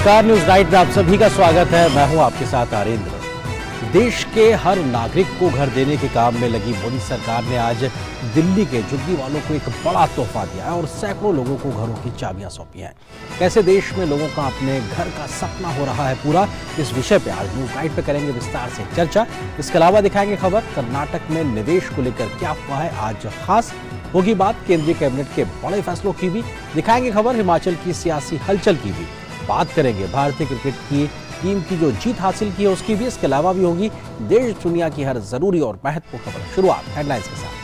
नमस्कार, news night में आप सभी का स्वागत है। मैं हूं आपके साथ आरेंद्र। देश के हर नागरिक को घर देने के काम में लगी मोदी सरकार ने आज दिल्ली के झुग्गी वालों को एक बड़ा तोहफा दिया है और सैकड़ों लोगों को घरों की चाबियां सौंपी हैं। कैसे देश में लोगों का अपने घर का सपना हो रहा है पूरा, इस विषय पे आज न्यूज नाइट पे करेंगे विस्तार से चर्चा। इसके अलावा दिखाएंगे खबर कर्नाटक में निवेश को लेकर क्या हुआ है आज खास, होगी बात केंद्रीय कैबिनेट के बड़े फैसलों की भी, दिखाएंगे खबर हिमाचल की सियासी हलचल की भी, बात करेंगे भारतीय क्रिकेट की टीम की जो जीत हासिल की है उसकी भी। इसके अलावा भी होगी देश दुनिया की हर जरूरी और महत्वपूर्ण खबर। शुरुआत हेडलाइंस के साथ।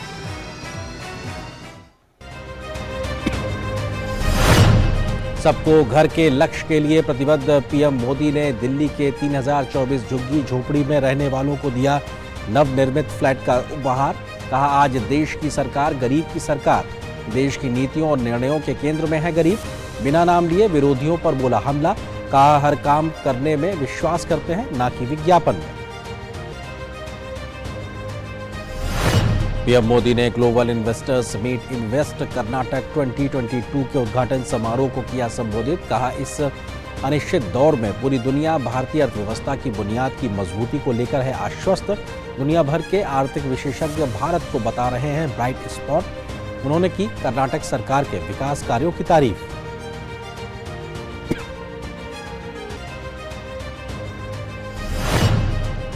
सबको घर के लक्ष्य के लिए प्रतिबद्ध पीएम मोदी ने दिल्ली के 3024 झुग्गी झोपड़ी में रहने वालों को दिया नवनिर्मित फ्लैट का उपहार। कहा आज देश की सरकार गरीब की सरकार, देश की नीतियों और निर्णयों के केंद्र में है गरीब। बिना नाम लिए विरोधियों पर बोला हमला, कहा हर काम करने में विश्वास करते हैं ना कि विज्ञापन में। पीएम मोदी ने global investors meet invest Karnataka 2022 के उद्घाटन समारोह को किया संबोधित। कहा इस अनिश्चित दौर में पूरी दुनिया भारतीय अर्थव्यवस्था की बुनियाद की मजबूती को लेकर है आश्वस्त। दुनिया भर के आर्थिक विशेषज्ञ भारत को बता रहे हैं ब्राइट स्पॉट। उन्होंने की कर्नाटक सरकार के विकास कार्यों की तारीफ।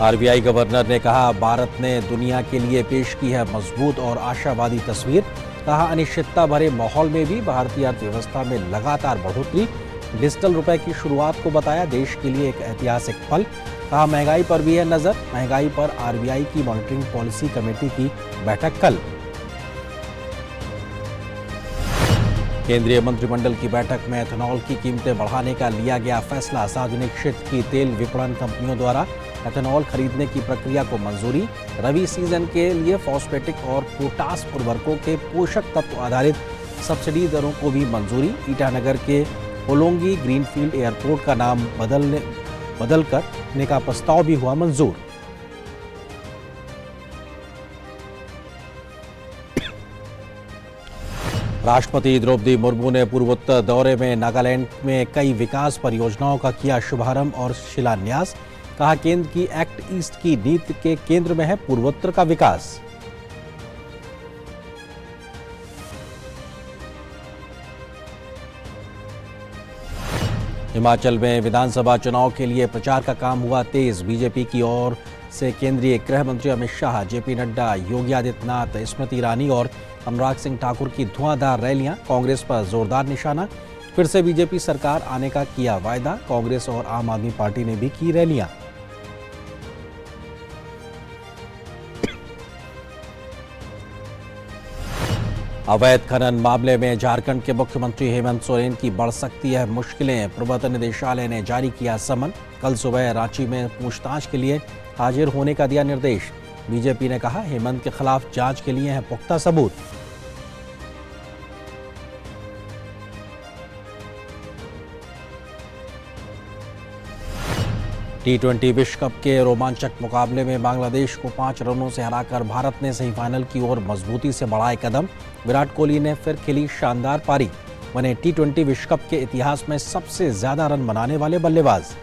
आरबीआई गवर्नर ने कहा भारत ने दुनिया के लिए पेश की है मजबूत और आशावादी तस्वीर। कहा अनिश्चितता भरे माहौल में भी भारतीय अर्थव्यवस्था में लगातार बढ़ोतरी। डिजिटल रुपए की शुरुआत को बताया देश के लिए एक ऐतिहासिक पल। कहा महंगाई पर भी है नजर, महंगाई पर आरबीआई की मॉनिटरिंग पॉलिसी कमेटी की बैठक कल। केंद्रीय मंत्रिमंडल की बैठक में एथेनॉल की कीमतें बढ़ाने का लिया गया फैसला। सार्वजनिक क्षेत्र की तेल विपणन कंपनियों द्वारा एथेनॉल खरीदने की प्रक्रिया को मंजूरी। रबी सीजन के लिए फॉस्फेटिक और पोटास उर्वरकों के पोषक तत्व आधारित सब्सिडी दरों को भी मंजूरी। ईटानगर के होलोंगी ग्रीनफील्ड एयरपोर्ट का नाम बदल करने का प्रस्ताव भी हुआ मंजूर। राष्ट्रपति द्रौपदी मुर्मू ने पूर्वोत्तर दौरे में नागालैंड में कई विकास परियोजनाओं का किया शुभारंभ और शिलान्यास। कहा केंद्र की एक्ट ईस्ट की नीति के केंद्र में है पूर्वोत्तर का विकास। हिमाचल में विधानसभा चुनाव के लिए प्रचार का काम हुआ तेज। बीजेपी की ओर से केंद्रीय गृह मंत्री अमित शाह, जेपी नड्डा, योगी आदित्यनाथ, स्मृति ईरानी और अनुराग सिंह ठाकुर की धुआंधार रैलियां। कांग्रेस पर जोरदार निशाना, फिर से बीजेपी सरकार आने का किया वायदा। कांग्रेस और आम आदमी पार्टी ने भी की रैलियां। अवैध खनन मामले में झारखंड के मुख्यमंत्री हेमंत सोरेन की बढ़ सकती है मुश्किलें। प्रवर्तन निदेशालय ने जारी किया समन। कल सुबह रांची में पूछताछ के लिए हाजिर होने का दिया निर्देश। बीजेपी ने कहा हेमंत के खिलाफ जांच के लिए हैं पुख्ता सबूत। T20 विश्व कप के रोमांचक मुकाबले में बांग्लादेश को 5 रनों से हराकर भारत ने सेमीफाइनल की ओर मजबूती से बढ़ाए कदम। विराट कोहली ने फिर खेली शानदार पारी, बने T20 विश्व कप के इतिहास में सबसे ज्यादा रन बनाने वाले बल्लेबाज।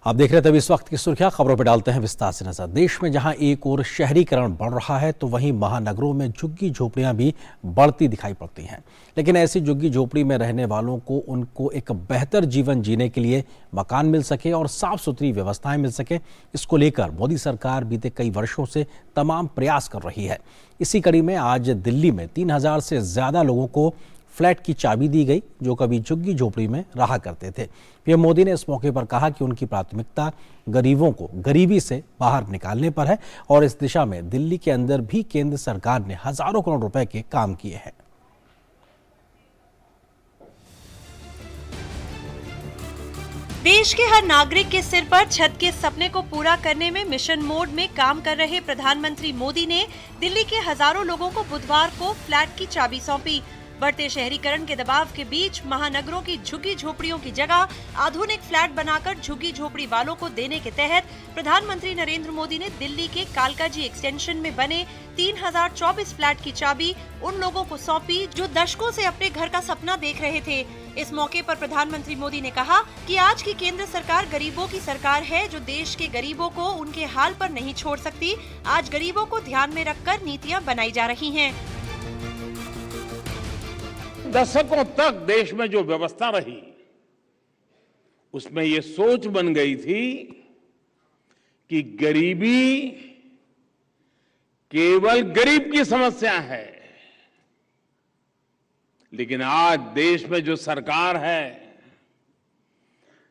आप देख रहे थे इस वक्त की सुर्खियां, खबरों पर डालते हैं विस्तार से नजर। देश में जहां एक ओर शहरीकरण बढ़ रहा है तो वहीं महानगरों में झुग्गी झोपड़ियां भी बढ़ती दिखाई पड़ती हैं। लेकिन ऐसी झुग्गी झोपड़ी में रहने वालों को उनको एक बेहतर जीवन जीने के लिए मकान मिल सके और साफ सुथरी व्यवस्थाएं मिल सके, इसको लेकर मोदी सरकार बीते कई वर्षों से तमाम प्रयास कर रही है। इसी कड़ी में आज दिल्ली में 3000 से ज्यादा लोगों को फ्लैट की चाबी दी गई जो कभी झुग्गी झोपड़ी में रहा करते थे। पीएम मोदी ने इस मौके पर कहा कि उनकी प्राथमिकता गरीबों को गरीबी से बाहर निकालने पर है और इस दिशा में दिल्ली के अंदर भी केंद्र सरकार ने हजारों करोड़ रुपए के काम किए हैं। देश के हर नागरिक के सिर पर छत के सपने को पूरा करने में मिशन मोड में काम कर रहे प्रधानमंत्री मोदी ने दिल्ली के हजारों लोगों को बुधवार को फ्लैट की चाबी सौंपी। बढ़ते शहरीकरण के दबाव के बीच महानगरों की झुग्गी झोपड़ियों की जगह आधुनिक फ्लैट बनाकर झुग्गी झोपड़ी वालों को देने के तहत प्रधानमंत्री नरेंद्र मोदी ने दिल्ली के कालकाजी एक्सटेंशन में बने 3024 फ्लैट की चाबी उन लोगों को सौंपी जो दशकों से अपने घर का सपना देख रहे थे। इस मौके पर प्रधानमंत्री मोदी ने कहा कि आज की केंद्र सरकार गरीबों की सरकार है, जो देश के गरीबों को उनके हाल पर नहीं छोड़ सकती। आज गरीबों को ध्यान में रखकर नीतियां बनाई जा रही हैं। दशकों तक देश में जो व्यवस्था रही उसमें ये सोच बन गई थी कि गरीबी केवल गरीब की समस्या है, लेकिन आज देश में जो सरकार है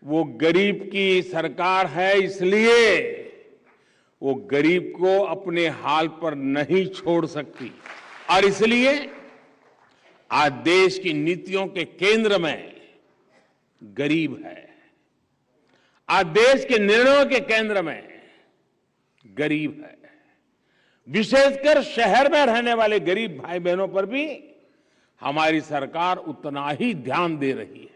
वो गरीब की सरकार है, इसलिए वो गरीब को अपने हाल पर नहीं छोड़ सकती और इसलिए आज देश की नीतियों के केंद्र में गरीब है। आज देश के निर्णयों के केंद्र में गरीब है। विशेषकर शहर में रहने वाले गरीब भाई बहनों पर भी हमारी सरकार उतना ही ध्यान दे रही है।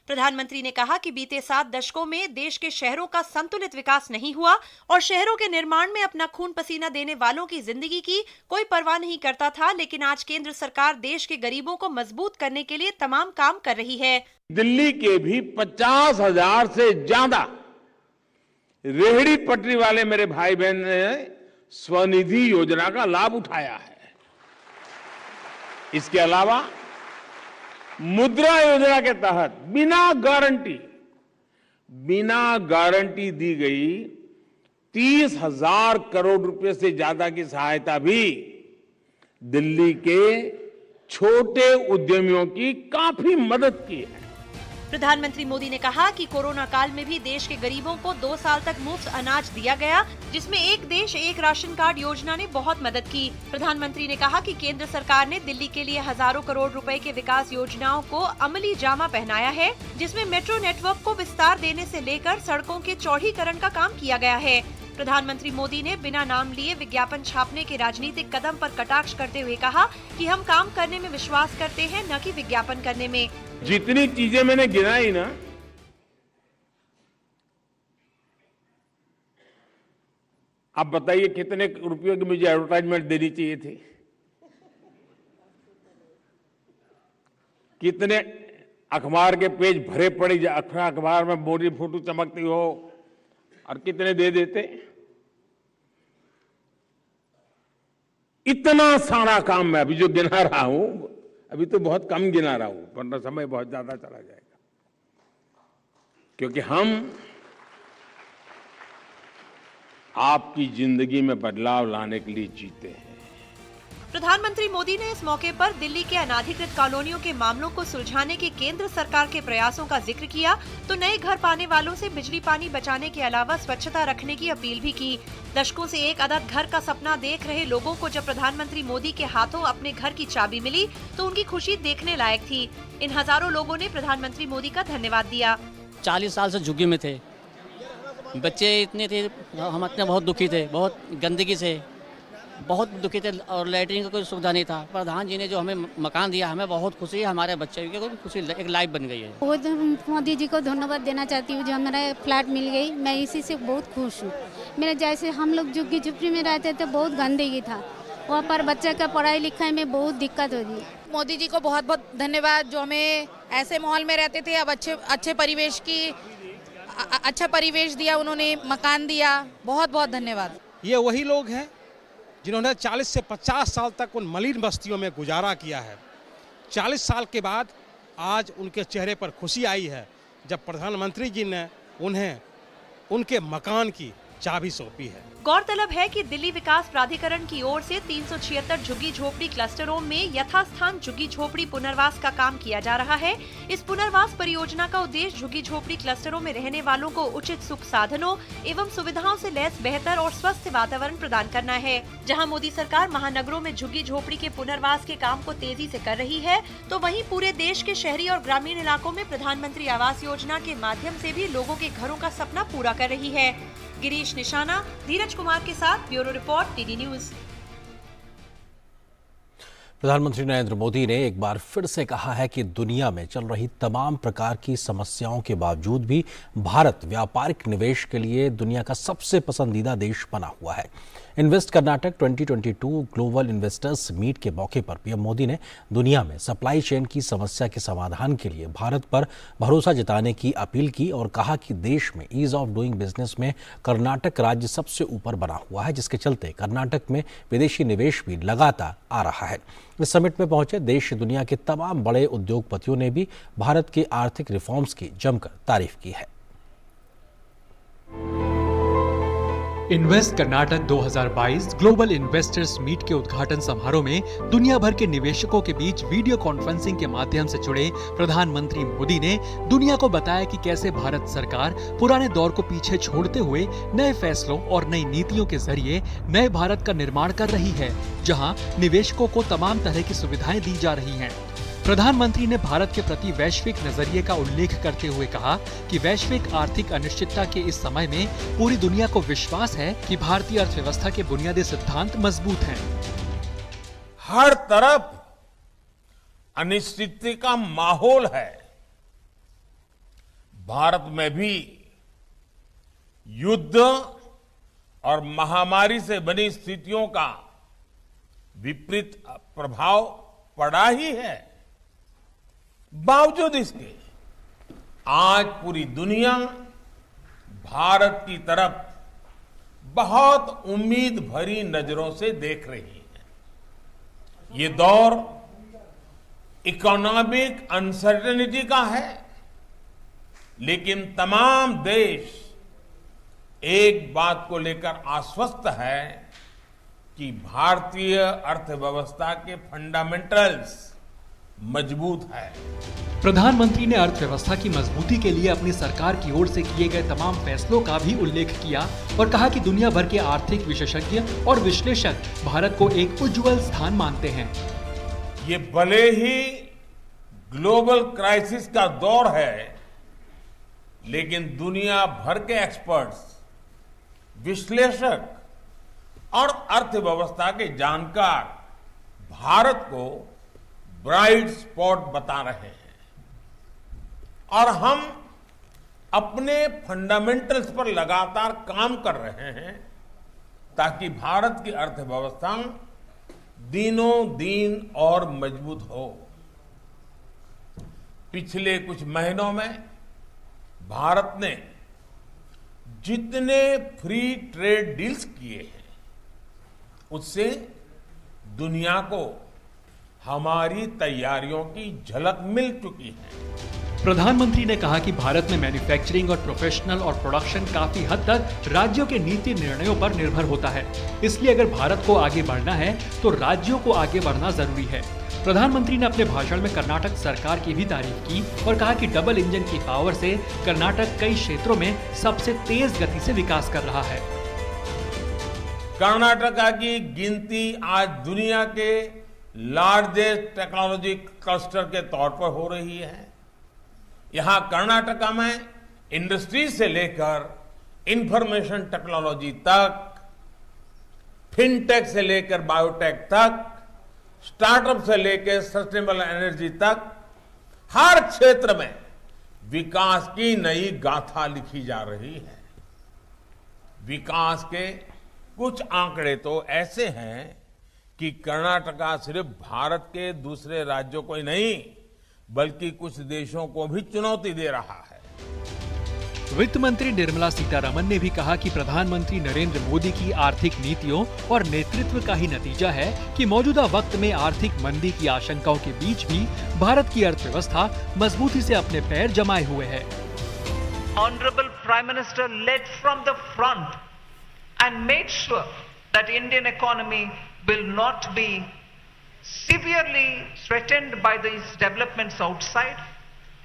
प्रधानमंत्री ने कहा कि बीते 7 दशकों में देश के शहरों का संतुलित विकास नहीं हुआ और शहरों के निर्माण में अपना खून पसीना देने वालों की जिंदगी की कोई परवाह नहीं करता था, लेकिन आज केंद्र सरकार देश के गरीबों को मजबूत करने के लिए तमाम काम कर रही है। दिल्ली के भी 50,000 से ज्यादा रेहड़ी पटरी वाले मेरे भाई बहन ने स्वनिधि योजना का लाभ उठाया है। इसके अलावा मुद्रा योजना के तहत बिना गारंटी दी गई 30,000 करोड़ रुपए से ज्यादा की सहायता भी दिल्ली के छोटे उद्यमियों की काफी मदद की है। प्रधानमंत्री मोदी ने कहा कि कोरोना काल में भी देश के गरीबों को 2 साल तक मुफ्त अनाज दिया गया, जिसमें एक देश एक राशन कार्ड योजना ने बहुत मदद की। प्रधानमंत्री ने कहा कि केंद्र सरकार ने दिल्ली के लिए हजारों करोड़ रुपए के विकास योजनाओं को अमली जामा पहनाया है, जिसमें मेट्रो नेटवर्क को विस्तार देने से लेकर सड़कों के चौड़ीकरण का काम किया गया है। प्रधानमंत्री मोदी ने बिना नाम लिए विज्ञापन छापने के राजनीतिक कदम पर कटाक्ष करते हुए कहा कि हम काम करने में विश्वास करते हैं, न कि विज्ञापन करने में। जितनी चीजें मैंने गिनाई ना, अब बताइए कितने रुपयों की मुझे एडवर्टाइजमेंट देनी चाहिए थी, कितने अखबार के पेज भरे पड़े, अखबार में मोदी फोटो चमकती हो और कितने दे देते। इतना सारा काम मैं अभी जो गिना रहा हूं, अभी तो बहुत कम गिना रहा हूं, वरना समय बहुत ज्यादा चला जाएगा, क्योंकि हम आपकी जिंदगी में बदलाव लाने के लिए जीते हैं। प्रधानमंत्री मोदी ने इस मौके पर दिल्ली के अनाधिकृत कॉलोनियों के मामलों को सुलझाने के केंद्र सरकार के प्रयासों का जिक्र किया, तो नए घर पाने वालों से बिजली पानी बचाने के अलावा स्वच्छता रखने की अपील भी की। दशकों से एक अदद घर का सपना देख रहे लोगों को जब प्रधानमंत्री मोदी के हाथों अपने घर की चाबी मिली तो उनकी खुशी देखने लायक थी। इन हजारों लोगों ने प्रधानमंत्री मोदी का धन्यवाद दिया। 40 साल से झुग्गी में थे, बच्चे इतने थे, हम इतने बहुत दुखी थे, बहुत गंदगी से बहुत दुखी थे और लैट्रिन का कोई सुविधा नहीं था। प्रधान जी ने जो हमें मकान दिया, हमें बहुत खुशी है, हमारे बच्चे की कोई खुशी, एक लाइफ बन गई है। बहुत मोदी जी को धन्यवाद देना चाहती हूँ जो हमारा फ्लैट मिल गई, मैं इसी से बहुत खुश हूँ। मेरे जैसे हम लोग झुग्गी झुपड़ी में रहते थे, बहुत गंदगी था, वहाँ पर बच्चे का पढ़ाई लिखाई में बहुत दिक्कत होती है। मोदी जी को बहुत बहुत धन्यवाद जो हमें ऐसे माहौल में रहते थे अब अच्छा परिवेश दिया, उन्होंने मकान दिया, बहुत बहुत धन्यवाद। ये वही लोग हैं जिन्होंने 40 से 50 साल तक उन मलिन बस्तियों में गुजारा किया है। 40 साल के बाद आज उनके चेहरे पर खुशी आई है जब प्रधानमंत्री जी ने उन्हें उनके मकान की चाबी सौंपी है। गौरतलब है कि दिल्ली विकास प्राधिकरण की ओर से 376 झुग्गी झोपड़ी क्लस्टरों में यथास्थान झुग्गी झोपड़ी पुनर्वास का काम किया जा रहा है। इस पुनर्वास परियोजना का उद्देश्य झुग्गी झोपड़ी क्लस्टरों में रहने वालों को उचित सुख साधनों एवं सुविधाओं से लैस बेहतर और स्वस्थ वातावरण प्रदान करना है। जहां मोदी सरकार महानगरों में झुग्गी झोपड़ी के पुनर्वास के काम को तेजी से कर रही है, तो वहीं पूरे देश के शहरी और ग्रामीण इलाकों में प्रधानमंत्री आवास योजना के माध्यम से भी लोगों के घरों का सपना पूरा कर रही है। गिरीश निशाना, धीरज कुमार के साथ ब्यूरो रिपोर्ट, टीडी न्यूज। प्रधानमंत्री नरेंद्र मोदी ने एक बार फिर से कहा है कि दुनिया में चल रही तमाम प्रकार की समस्याओं के बावजूद भी भारत व्यापारिक निवेश के लिए दुनिया का सबसे पसंदीदा देश बना हुआ है। Invest Karnataka 2022 global investors meet के मौके पर पीएम मोदी ने दुनिया में सप्लाई चेन की समस्या के समाधान के लिए भारत पर भरोसा जताने की अपील की और कहा कि देश में ईज ऑफ डूइंग बिजनेस में कर्नाटक राज्य सबसे ऊपर बना हुआ है, जिसके चलते कर्नाटक में विदेशी निवेश भी लगातार आ रहा है। इस समिट में पहुंचे देश दुनिया के तमाम बड़े उद्योगपतियों ने भी भारत के आर्थिक रिफॉर्म्स की जमकर तारीफ की है। Invest Karnataka 2022 global investors meet के उद्घाटन समारोह में दुनिया भर के निवेशकों के बीच वीडियो कॉन्फ्रेंसिंग के माध्यम से जुड़े प्रधानमंत्री मोदी ने दुनिया को बताया कि कैसे भारत सरकार पुराने दौर को पीछे छोड़ते हुए नए फैसलों और नई नीतियों के जरिए नए भारत का निर्माण कर रही है, जहां निवेशकों को तमाम तरह की सुविधाएं दी जा रही हैं। प्रधानमंत्री ने भारत के प्रति वैश्विक नजरिए का उल्लेख करते हुए कहा कि वैश्विक आर्थिक अनिश्चितता के इस समय में पूरी दुनिया को विश्वास है कि भारतीय अर्थव्यवस्था के बुनियादी सिद्धांत मजबूत हैं। हर तरफ अनिश्चितता का माहौल है। भारत में भी युद्ध और महामारी से बनी स्थितियों का विपरीत प्रभाव पड़ा ही है। बावजूद इसके आज पूरी दुनिया भारत की तरफ बहुत उम्मीद भरी नजरों से देख रही है। ये दौर इकोनॉमिक अनसर्टेनिटी का है, लेकिन तमाम देश एक बात को लेकर आश्वस्त है कि भारतीय अर्थव्यवस्था के फंडामेंटल्स मजबूत है। प्रधानमंत्री ने अर्थव्यवस्था की मजबूती के लिए अपनी सरकार की ओर से किए गए तमाम फैसलों का भी उल्लेख किया और कहा कि दुनिया भर के आर्थिक विशेषज्ञ और विश्लेषक भारत को एक उज्जवल स्थान मानते हैं। ये भले ही ग्लोबल क्राइसिस का दौर है, लेकिन दुनिया भर के एक्सपर्ट्स, विश्लेषक और अर्थव्यवस्था के जानकार भारत को ब्राइट स्पॉट बता रहे हैं और हम अपने फंडामेंटल्स पर लगातार काम कर रहे हैं ताकि भारत की अर्थव्यवस्था दिनों दिन और मजबूत हो। पिछले कुछ महीनों में भारत ने जितने फ्री ट्रेड डील्स किए हैं, उससे दुनिया को हमारी तैयारियों की झलक मिल चुकी है। प्रधानमंत्री ने कहा कि भारत में मैन्युफैक्चरिंग और प्रोफेशनल और प्रोडक्शन काफी हद तक राज्यों के नीति निर्णयों पर निर्भर होता है। इसलिए अगर भारत को आगे बढ़ना है तो राज्यों को आगे बढ़ना जरूरी है। प्रधानमंत्री ने अपने भाषण में कर्नाटक सरकार की भी तारीफ की और कहा कि डबल इंजन की पावर से कर्नाटक कई क्षेत्रों में सबसे तेज गति से विकास कर रहा है। कर्नाटका की गिनती आज दुनिया के लार्जेस्ट टेक्नोलॉजी क्लस्टर के तौर पर हो रही है। यहां कर्नाटका में इंडस्ट्री से लेकर इंफॉर्मेशन टेक्नोलॉजी तक, फिनटेक से लेकर बायोटेक तक, स्टार्टअप से लेकर सस्टेनेबल एनर्जी तक, हर क्षेत्र में विकास की नई गाथा लिखी जा रही है। विकास के कुछ आंकड़े तो ऐसे हैं कि कर्नाटका सिर्फ भारत के दूसरे राज्यों को ही नहीं बल्कि कुछ देशों को भी चुनौती दे रहा है। वित्त मंत्री निर्मला सीतारमण ने भी कहा कि प्रधानमंत्री नरेंद्र मोदी की आर्थिक नीतियों और नेतृत्व का ही नतीजा है कि मौजूदा वक्त में आर्थिक मंदी की आशंकाओं के बीच भी भारत की अर्थव्यवस्था मजबूती से अपने पैर जमाए हुए है। Honorable Prime Minister led from the front and made sure that Indian economy will not be severely threatened by these developments outside,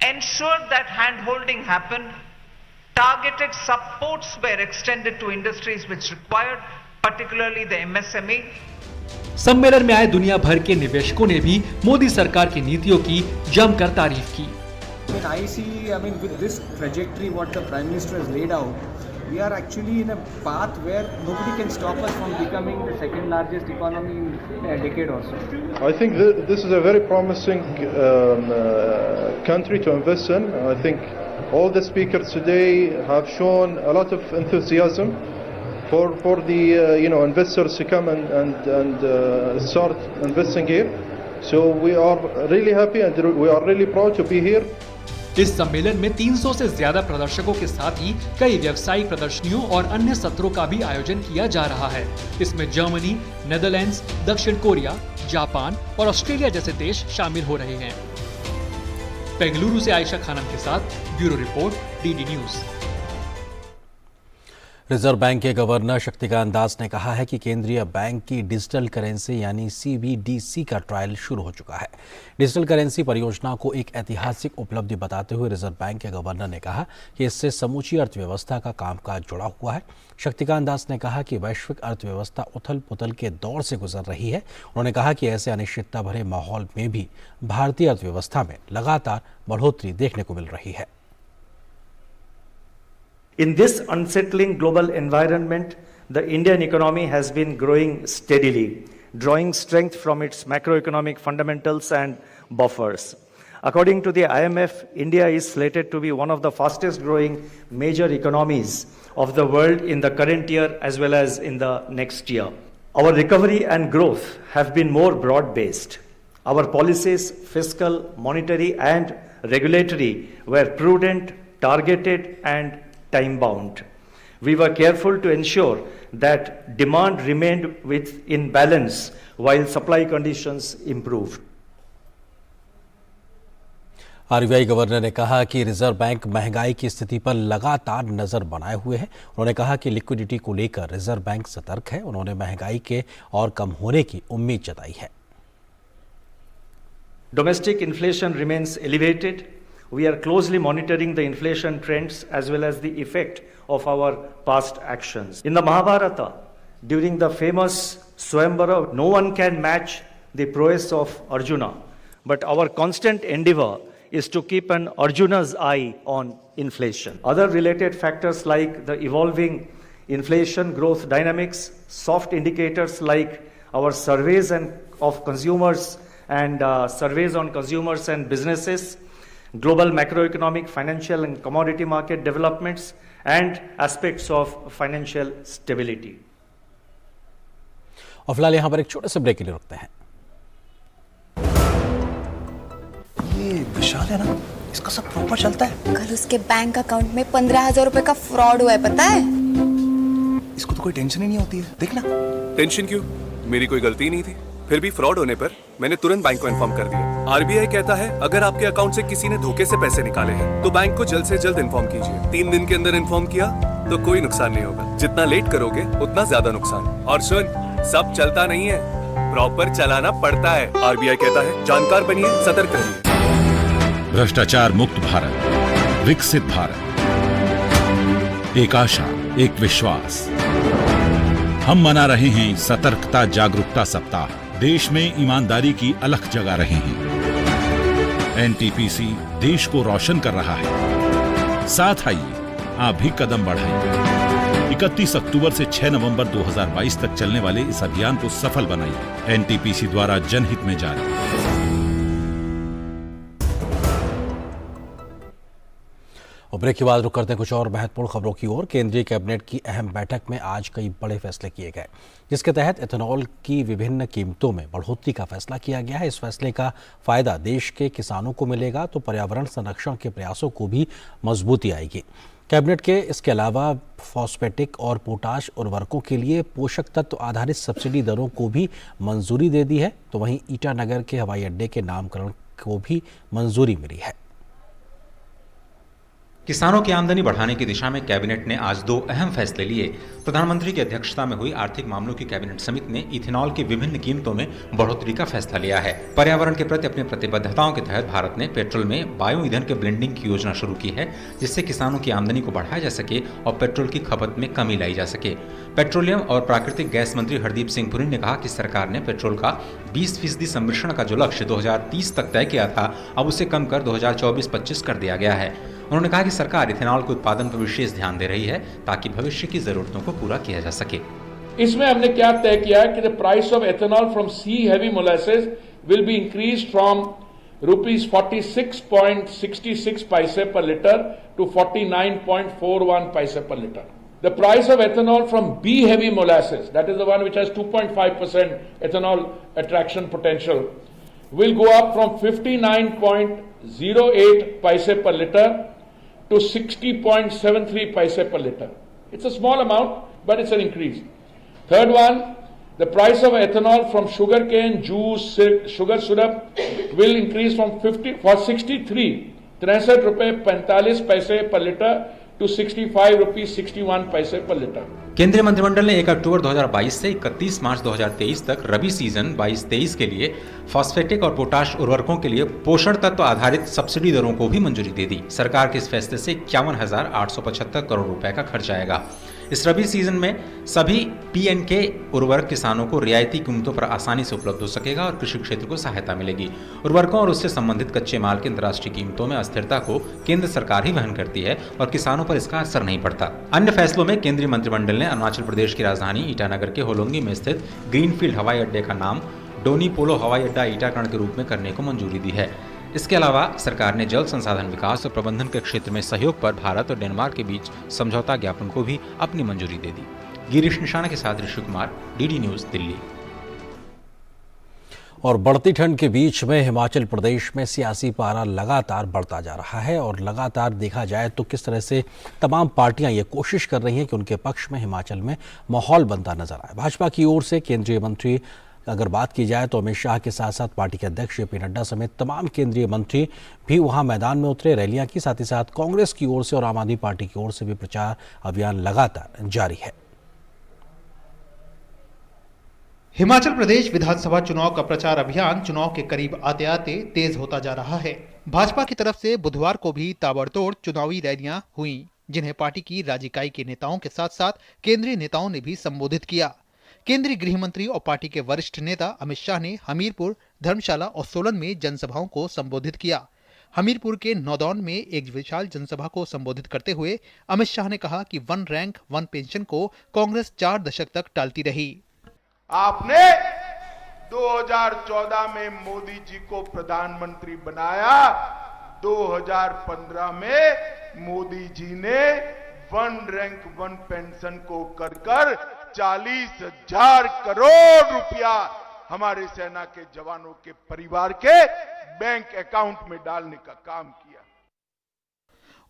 ensured that hand-holding happened, targeted supports were extended to industries which required, particularly the MSME. सम्मेलन में आए दुनिया भर के निवेशकों ने भी मोदी सरकार की नीतियों की जमकर तारीफ की। I see, with this trajectory what the Prime Minister has laid out, we are actually in a path where nobody can stop us from becoming the second largest economy in a decade or so. I think this is a very promising country to invest in. I think all the speakers today have shown a lot of enthusiasm for the investors to come and start investing here. So we are really happy and we are really proud to be here. इस सम्मेलन में 300 से ज्यादा प्रदर्शकों के साथ ही कई व्यावसायिक प्रदर्शनियों और अन्य सत्रों का भी आयोजन किया जा रहा है। इसमें जर्मनी, नेदरलैंड्स, दक्षिण कोरिया, जापान और ऑस्ट्रेलिया जैसे देश शामिल हो रहे हैं। बेंगलुरु से आयशा खानम के साथ bureau report, DD news. Reserve bank के गवर्नर शक्तिकांत दास ने कहा है कि केंद्रीय बैंक की डिजिटल करेंसी यानी CBDC का ट्रायल शुरू हो चुका है। डिजिटल करेंसी परियोजना को एक ऐतिहासिक उपलब्धि बताते हुए रिजर्व बैंक के गवर्नर ने कहा कि इससे समूची अर्थव्यवस्था का कामकाज जुड़ा हुआ है। शक्तिकांत दास ने कहा कि वैश्विक अर्थव्यवस्था उथल पुथल के दौर से गुजर रही है। उन्होंने कहा कि ऐसे अनिश्चितता भरे माहौल में भी भारतीय अर्थव्यवस्था में लगातार बढ़ोतरी देखने को मिल रही है। In this unsettling global environment, the Indian economy has been growing steadily, drawing strength from its macroeconomic fundamentals and buffers. According to the IMF, India is slated to be one of the fastest growing major economies of the world in the current year as well as in the next year. Our recovery and growth have been more broad-based. Our policies, fiscal, monetary and regulatory, were prudent, targeted and time-bound. We were careful to ensure that demand remained in balance while supply conditions improved. RBI governor ने कहा कि reserve bank महंगाई की स्थिति पर लगातार नजर बनाए हुए है। उन्होंने कहा कि लिक्विडिटी को लेकर रिजर्व बैंक सतर्क है। उन्होंने महंगाई के और कम होने की उम्मीद जताई है। Domestic inflation remains elevated. We are closely monitoring the inflation trends as well as the effect of our past actions. In the Mahabharata, during the famous Swayamvara, no one can match the prowess of Arjuna. But our constant endeavor is to keep an Arjuna's eye on inflation. Other related factors like the evolving inflation growth dynamics, soft indicators like our surveys of consumers and surveys on consumers and businesses, global macroeconomic, financial and commodity market developments, and aspects of financial stability. और फिलहाल यहाँ पर एक छोटे से break के लिए रुकते हैं। ये विशाल है ना, इसका सब प्रॉपर चलता है। कल उसके बैंक अकाउंट में 15,000 रुपए का फ्रॉड हुआ है, पता है? इसको तो कोई टेंशन ही नहीं होती है, देखना। टेंशन क्यों? मेरी कोई गलती नहीं थी। फिर भी फ्रॉड होने पर मैंने तुरंत बैंक को इन्फॉर्म कर दिया। RBI कहता है अगर आपके अकाउंट से किसी ने धोखे से पैसे निकाले हैं तो बैंक को जल्द से जल्द इन्फॉर्म कीजिए। 3 दिन के अंदर इन्फॉर्म किया तो कोई नुकसान नहीं होगा। जितना लेट करोगे उतना ज्यादा नुकसान। और सुन, सब चलता नहीं है, प्रॉपर चलाना पड़ता है। RBI कहता है जानकार बनिए, सतर्क रहिए। भ्रष्टाचार मुक्त भारत, विकसित भारत, एक आशा, एक विश्वास। हम मना रहे हैं सतर्कता जागरूकता सप्ताह। देश में ईमानदारी की अलख जगा रहे हैं। NTPC देश को रोशन कर रहा है। साथ आइए, आप भी कदम बढ़ाइए। 31 अक्टूबर से 6 नवंबर 2022 तक चलने वाले इस अभियान को सफल बनाइए। NTPC द्वारा जनहित में जारी। और ब्रेक के बाद रुक करते हैं कुछ और महत्वपूर्ण खबरों की ओर। केंद्रीय कैबिनेट की अहम बैठक में आज कई बड़े फैसले किए गए, जिसके तहत एथेनॉल की विभिन्न कीमतों में बढ़ोतरी का फैसला किया गया है। इस फैसले का फायदा देश के किसानों को मिलेगा तो पर्यावरण संरक्षण के प्रयासों को भी मजबूती आएगी। कैबिनेट के इसके अलावा फॉस्फेटिक और पोटाश उर्वरकों के लिए पोषक तत्व आधारित सब्सिडी दरों को भी मंजूरी दे दी है। तो वहीं ईटानगर के हवाई अड्डे के नामकरण को भी मंजूरी मिली है। किसानों की आमदनी बढ़ाने की दिशा में कैबिनेट ने आज 2 अहम फैसले लिए। प्रधानमंत्री की अध्यक्षता में हुई आर्थिक मामलों की कैबिनेट समिति ने इथेनॉल की विभिन्न कीमतों में बढ़ोतरी का फैसला लिया है। पर्यावरण के प्रति अपनी प्रतिबद्धताओं के तहत भारत ने पेट्रोल में बायो ईंधन के ब्लेंडिंग की योजना शुरू की है, जिससे किसानों की आमदनी को बढ़ाया जा सके और पेट्रोल की खपत में कमी लाई जा सके। पेट्रोलियम और प्राकृतिक गैस मंत्री हरदीप सिंह पुरी ने कहा कि सरकार ने पेट्रोल का 20% संरक्षण का जो लक्ष्य 2030 तक तय किया था, अब उसे कम कर 2024-25 कर दिया गया है। उन्होंने कहा कि सरकार इथेनॉल के उत्पादन पर विशेष ध्यान दे रही है ताकि भविष्य की जरूरतों को पूरा किया जा सके। इसमें हमने क्या तय किया है कि the price of ethanol from C heavy molasses will be increase from rupees 46.66 paise पर लीटर टू 49.41 पैसे per liter. The price of ethanol from B heavy molasses, that is the one which has 2.5% ethanol attraction potential, will go up from 59.08 paise per liter to 60.73 paise per liter. It's a small amount, but it's an increase. Third one, the price of ethanol from sugarcane juice, sugar syrup will increase from 63 रुपए 45 पैसे पर litre to 65 rupees 61 पैसे पर litre. केंद्रीय मंत्रिमंडल ने 1 अक्टूबर 2022 से 31 मार्च 2023 तक रबी सीजन 22-23 के लिए फॉस्फेटिक और पोटाश उर्वरकों के लिए पोषण तत्व आधारित सब्सिडी दरों को भी मंजूरी दे दी। सरकार के इस फैसले से 51,875 करोड़ रुपए का खर्च आएगा। इस रबी सीजन में सभी पीएनके उर्वरक किसानों को रियायती कीमतों पर आसानी से उपलब्ध हो सकेगा और कृषि क्षेत्र को सहायता मिलेगी। उर्वरकों और उससे संबंधित कच्चे माल की अंतर्राष्ट्रीय कीमतों में अस्थिरता को केंद्र सरकार ही वहन करती है और किसानों पर इसका असर नहीं पड़ता। अन्य फैसलों में केंद्रीय मंत्रिमंडल ने अरुणाचल प्रदेश की राजधानी ईटानगर के होलोंगी में स्थित ग्रीनफील्ड हवाई अड्डे का नाम डोनी पोलो हवाई अड्डा ईटाकरण के रूप में करने को मंजूरी दी है। इसके अलावा सरकार ने जल संसाधन विकास और प्रबंधन के क्षेत्र में सहयोग पर भारत और डेनमार्क के बीच समझौता ज्ञापन को भी अपनी मंजूरी दे दी। गिरीश निशाना के साथ ऋषि कुमार, डीडी न्यूज, दिल्ली। और बढ़ती ठंड के बीच में हिमाचल प्रदेश में सियासी पारा लगातार बढ़ता जा रहा है और लगातार देखा जाए तो किस तरह से तमाम पार्टियां ये कोशिश कर रही हैं कि उनके पक्ष में हिमाचल में माहौल बनता नजर आए। भाजपा की ओर से केंद्रीय मंत्री अगर बात की जाए तो अमित शाह के साथ साथ पार्टी के अध्यक्ष जेपी नड्डा समेत तमाम केंद्रीय मंत्री भी वहां मैदान में उतरे, रैलियां की। साथ ही साथ कांग्रेस की ओर से और आम आदमी पार्टी की ओर से भी प्रचार अभियान लगातार जारी है। हिमाचल प्रदेश विधानसभा चुनाव का प्रचार अभियान चुनाव के करीब आते आते तेज होता जा रहा है। भाजपा की तरफ से बुधवार को भी ताबड़तोड़ चुनावी रैलियां हुई, जिन्हें पार्टी की राज्य इकाई के नेताओं के साथ साथ केंद्रीय नेताओं ने भी संबोधित किया। केंद्रीय गृह मंत्री और पार्टी के वरिष्ठ नेता अमित शाह ने हमीरपुर, धर्मशाला और सोलन में जनसभाओं को संबोधित किया। हमीरपुर के नौदौन में एक विशाल जनसभा को संबोधित करते हुए अमित शाह ने कहा कि 1 रैंक 1 पेंशन को कांग्रेस 4 दशक तक टालती रही। आपने 2014 में मोदी जी को प्रधानमंत्री बनाया, 2015 में मोदी जी ने 1 रैंक 1 पेंशन को कर 40,000 करोड़ रुपया हमारे सेना के जवानों के परिवार के बैंक अकाउंट में डालने का काम किया।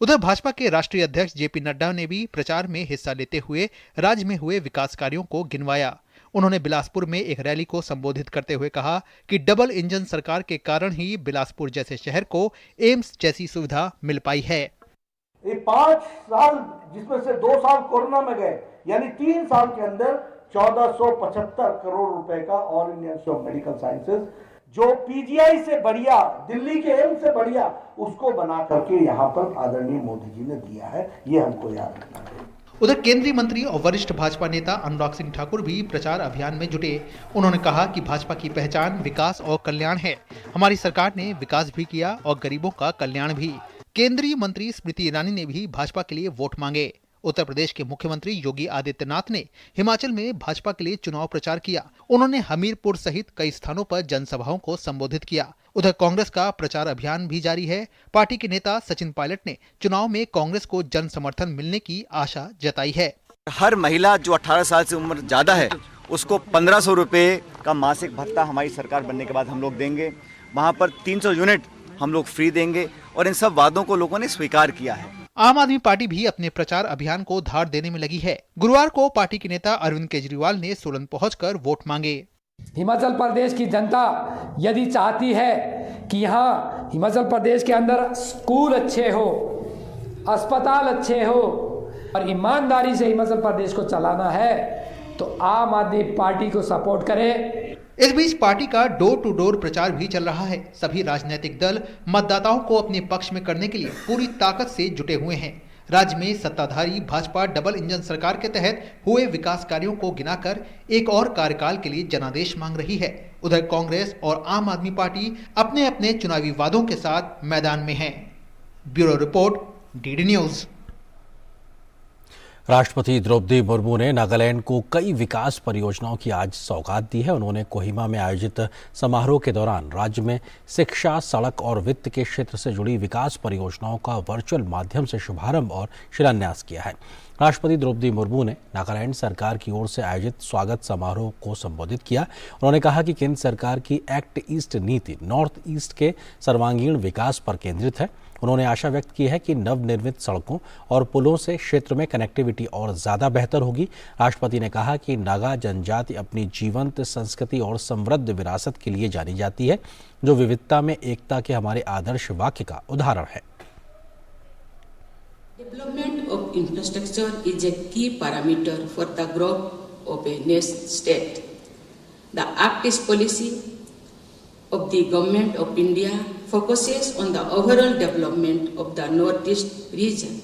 उधर भाजपा के राष्ट्रीय अध्यक्ष जेपी नड्डा ने भी प्रचार में हिस्सा लेते हुए राज्य में हुए विकास कार्यों को गिनवाया। उन्होंने बिलासपुर में एक रैली को संबोधित करते हुए कहा कि डबल इंजन सरकार के कारण ही बिलासपुर जैसे शहर को एम्स जैसी सुविधा मिल पाई है। ये 5 साल जिसमें से 2 साल कोरोना में गए, यानी 3 साल के अंदर 1475 करोड़ रुपए का all India institute of medical sciences, जो पीजीआई से बढ़िया, दिल्ली के एम्स से बढ़िया, उसको बना करके यहाँ पर आदरणीय मोदी जी ने दिया है। ये हमको याद रखना है। उधर केंद्रीय मंत्री और वरिष्ठ भाजपा नेता अनुराग सिंह ठाकुर भी प्रचार अभियान में जुटे। उन्होंने कहा कि भाजपा की पहचान विकास और कल्याण है। हमारी सरकार ने विकास भी किया और गरीबों का कल्याण भी। केंद्रीय मंत्री स्मृति ईरानी ने भी भाजपा के लिए वोट मांगे। उत्तर प्रदेश के मुख्यमंत्री योगी आदित्यनाथ ने हिमाचल में भाजपा के लिए चुनाव प्रचार किया। उन्होंने हमीरपुर सहित कई स्थानों पर जनसभाओं को संबोधित किया। उधर कांग्रेस का प्रचार अभियान भी जारी है। पार्टी के नेता सचिन पायलट ने चुनाव में कांग्रेस को जन समर्थन मिलने की आशा जताई है। हर महिला जो 18 साल से उम्र ज्यादा है उसको 1500 रुपए का मासिक भत्ता हमारी सरकार बनने के बाद हम लोग देंगे। वहाँ पर 300 यूनिट हम लोग फ्री देंगे और इन सब वादों को लोगों ने स्वीकार किया है। आम आदमी पार्टी भी अपने प्रचार अभियान को धार देने में लगी है। गुरुवार को पार्टी के नेता अरविंद केजरीवाल ने सोलन पहुंचकर वोट मांगे। हिमाचल प्रदेश की जनता यदि चाहती है कि यहाँ हिमाचल प्रदेश के अंदर स्कूल अच्छे हो, अस्पताल अच्छे हो और ईमानदारी से हिमाचल प्रदेश को चलाना है, तो आम आदमी पार्टी को सपोर्ट करें। इस बीच पार्टी का डोर टू डोर प्रचार भी चल रहा है। सभी राजनीतिक दल मतदाताओं को अपने पक्ष में करने के लिए पूरी ताकत से जुटे हुए हैं। राज्य में सत्ताधारी भाजपा डबल इंजन सरकार के तहत हुए विकास कार्यों को गिनाकर एक और कार्यकाल के लिए जनादेश मांग रही है। उधर कांग्रेस और आम आदमी पार्टी अपने अपने चुनावी वादों के साथ मैदान में हैं। Bureau report, DD news. राष्ट्रपति द्रौपदी मुर्मू ने नागालैंड को कई विकास परियोजनाओं की आज सौगात दी है। उन्होंने कोहिमा में आयोजित समारोह के दौरान राज्य में शिक्षा, सड़क और वित्त के क्षेत्र से जुड़ी विकास परियोजनाओं का वर्चुअल माध्यम से शुभारंभ और शिलान्यास किया है। राष्ट्रपति द्रौपदी मुर्मू ने नागालैंड सरकार की ओर से आयोजित स्वागत समारोह को संबोधित किया। उन्होंने कहा कि केंद्र सरकार की एक्ट ईस्ट नीति नॉर्थ ईस्ट के सर्वांगीण विकास पर केंद्रित है। उन्होंने आशा व्यक्त की है कि नवनिर्मित सड़कों और पुलों से क्षेत्र में कनेक्टिविटी और ज़्यादा बेहतर होगी। राष्ट्रपति ने कहा कि नागा जनजाति अपनी जीवंत संस्कृति और समृद्ध विरासत के लिए जानी जाती है, जो विविधता में एकता के हमारे आदर्श वाक्य का उदाहरण है। Development of infrastructure is a key parameter for the growth of a nation state. The Act East policy of the Government of India focuses on the overall development of the Northeast region.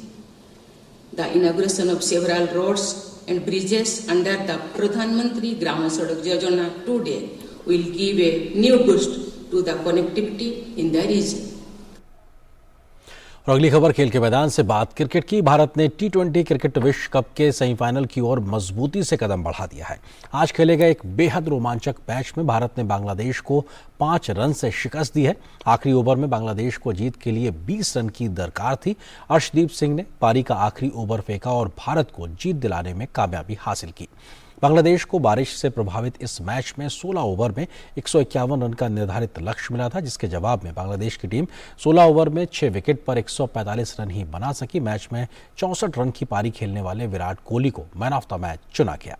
The inauguration of several roads and bridges under the Pradhan Mantri Gram Sadak Yojana today will give a new boost to the connectivity in the region. और अगली खबर खेल के मैदान से बात cricket की। भारत ने T20 क्रिकेट विश्व कप के सेमीफाइनल की ओर मजबूती से कदम बढ़ा दिया है। आज खेले गए एक बेहद रोमांचक मैच में भारत ने बांग्लादेश को 5 रन से शिकस्त दी है। आखिरी ओवर में बांग्लादेश को जीत के लिए 20 रन की दरकार थी। अर्शदीप सिंह ने पारी का आखिरी ओवर फेंका और भारत को जीत दिलाने में कामयाबी हासिल की। बांग्लादेश को बारिश से प्रभावित इस मैच में 16 ओवर में 151 रन का निर्धारित लक्ष्य मिला था, जिसके जवाब में बांग्लादेश की टीम 16 ओवर में 6 विकेट पर 145 रन ही बना सकी। मैच में 64 रन की पारी खेलने वाले विराट कोहली को मैन ऑफ द मैच चुना गया।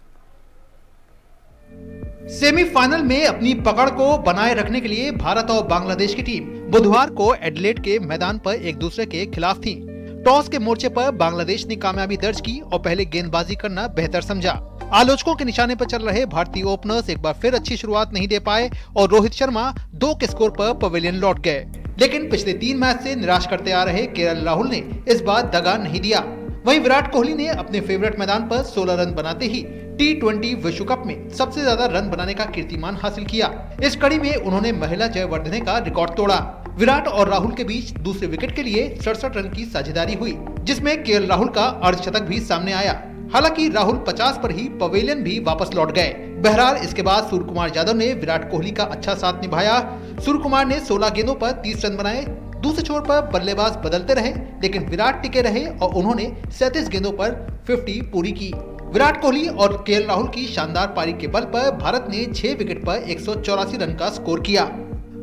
सेमीफाइनल में अपनी पकड़ को बनाए रखने के लिए भारत और बांग्लादेश की टीम बुधवार को एडिलेड के मैदान पर एक दूसरे के खिलाफ थी। टॉस के मोर्चे पर बांग्लादेश ने कामयाबी दर्ज की और पहले गेंदबाजी करना बेहतर समझा। आलोचकों के निशाने पर चल रहे भारतीय ओपनर्स एक बार फिर अच्छी शुरुआत नहीं दे पाए और रोहित शर्मा 2 के स्कोर पर पवेलियन लौट गए। लेकिन पिछले 3 मैच से निराश करते आ रहे केएल राहुल ने इस बार दगा नहीं दिया। वहीं विराट कोहली ने अपने फेवरेट मैदान पर 16 रन बनाते ही T20 विश्व कप में सबसे ज्यादा रन बनाने का कीर्तिमान हासिल किया। इस कड़ी में उन्होंने महिला जयवर्धने का रिकॉर्ड तोड़ा। विराट और राहुल के बीच दूसरे विकेट के लिए 67 रन की साझेदारी हुई, जिसमें केएल राहुल का अर्धशतक भी सामने आया। हालांकि राहुल 50 पर ही पवेलियन भी वापस लौट गए। बहरहाल इसके बाद सूर्य कुमार यादव ने विराट कोहली का अच्छा साथ निभाया। सूर्य कुमार ने 16 गेंदों पर 30 रन बनाए। दूसरे छोर पर बल्लेबाज बदलते रहे, लेकिन विराट टिके रहे और उन्होंने 37 गेंदों पर 50 पूरी की। विराट कोहली और केएल राहुल की शानदार पारी के बल पर भारत ने 6 विकेट पर 184 रन का स्कोर किया।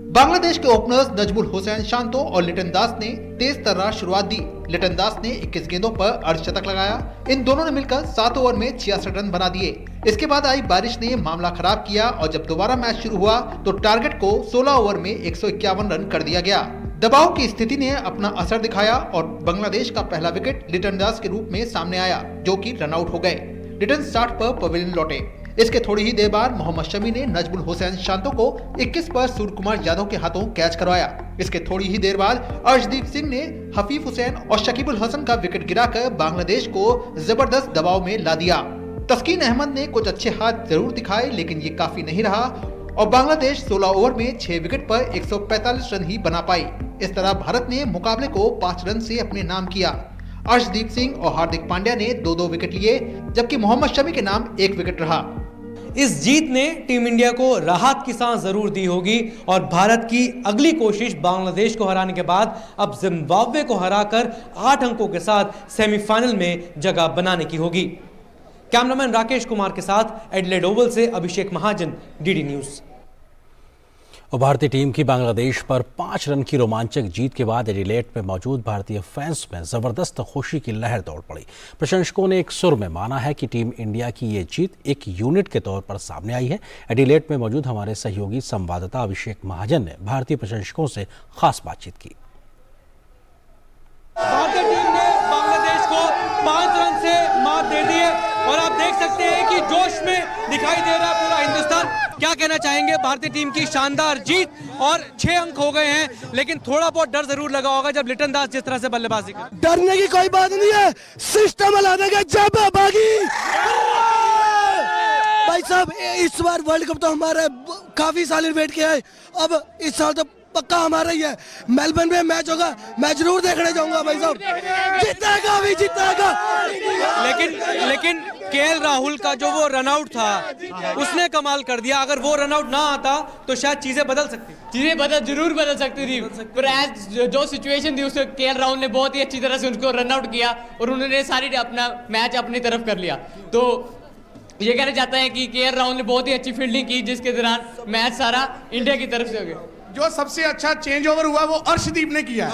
बांग्लादेश के ओपनर्स नजमुल हुसैन शांतो और लिटन दास ने तेज तर्रार शुरुआत दी। लिटन दास ने 21 गेंदों पर अर्धशतक लगाया। इन दोनों ने मिलकर 7 ओवर में 66 रन बना दिए। इसके बाद आई बारिश ने मामला खराब किया और जब दोबारा मैच शुरू हुआ तो टारगेट को 16 ओवर में 151 रन कर दिया गया। दबाव की स्थिति ने अपना असर दिखाया और बांग्लादेश का पहला विकेट लिटन दास के रूप में सामने आया, जो कि रन आउट हो गए। लिटन 60 पर पवेलियन लौटे। इसके थोड़ी ही देर बाद मोहम्मद शमी ने नजमुल हुसैन शांतो को 21 पर सूर्य कुमार यादव के हाथों कैच करवाया। इसके थोड़ी ही देर बाद अर्शदीप सिंह ने हफीफ हुसैन और शकीबुल हसन का विकेट गिराकर बांग्लादेश को जबरदस्त दबाव में ला दिया। तस्कीन अहमद ने कुछ अच्छे हाथ जरूर दिखाए, लेकिन ये काफी नहीं रहा और बांग्लादेश 16 ओवर में 6 विकेट पर 145 रन ही बना पाई। इस तरह भारत ने मुकाबले को 5 रन से अपने नाम किया। अर्शदीप सिंह और हार्दिक पांड्या ने 2-2 विकेट लिए, जबकि मोहम्मद शमी के नाम 1 विकेट रहा। इस जीत ने टीम इंडिया को राहत की सांस जरूर दी होगी और भारत की अगली कोशिश बांग्लादेश को हराने के बाद अब जिम्बाब्वे को हराकर 8 अंकों के साथ सेमीफाइनल में जगह बनाने की होगी। कैमरामैन राकेश कुमार के साथ एडिलेड ओवल से अभिषेक महाजन, डीडी न्यूज। और भारतीय टीम की बांग्लादेश पर 5 रन की रोमांचक जीत के बाद एडिलेड में मौजूद भारतीय फैंस में जबरदस्त खुशी की लहर दौड़ पड़ी। प्रशंसकों ने एक सुर में माना है कि टीम इंडिया की ये जीत एक यूनिट के तौर पर सामने आई है। एडिलेड में मौजूद हमारे सहयोगी संवाददाता अभिषेक महाजन ने भारतीय प्रशंसकों से खास बातचीत की। भारतीय टीम ने बांग्लादेश को 5 रन से मात दे दी है और आप देख सकते हैं कि जोश में दिखाई दे रहा है पूरा हिंदुस्तान। क्या कहना चाहेंगे भारतीय टीम की शानदार जीत और 6 अंक हो गए हैं, लेकिन थोड़ा बहुत डर जरूर लगा होगा जब लिटन दास जिस तरह से बल्लेबाजी कर। डरने की कोई बात नहीं है, सिस्टम हिला देंगे जब बागी। भाई साहब इस बार वर्ल्ड कप तो हमारा काफी साल वेट किया है, अब इस साल तो पक्का हमारा ही है। मेलबर्न में मैच होगा, मैं जरूर देखने जाऊंगा भाई साहब, जीतेगा भी जीतेगा। लेकिन केएल राहुल का जो वो रनआउट था उसने कमाल कर दिया। अगर वो रनआउट ना आता तो शायद चीजें बदल सकती, जरूर बदल सकती थी। पर एज जो सिचुएशन थी उसमें केएल राहुल ने बहुत ही अच्छी तरह से उनको रनआउट किया और उन्होंने सारी अपना मैच अपनी तरफ कर लिया। तो ये कहना चाहता है कि केएल राहुल ने बहुत ही अच्छी फील्डिंग की जिसके दौरान मैच सारा इंडिया की तरफ से हो गया। जो सबसे अच्छा चेंज ओवर हुआ वो अर्शदीप ने किया।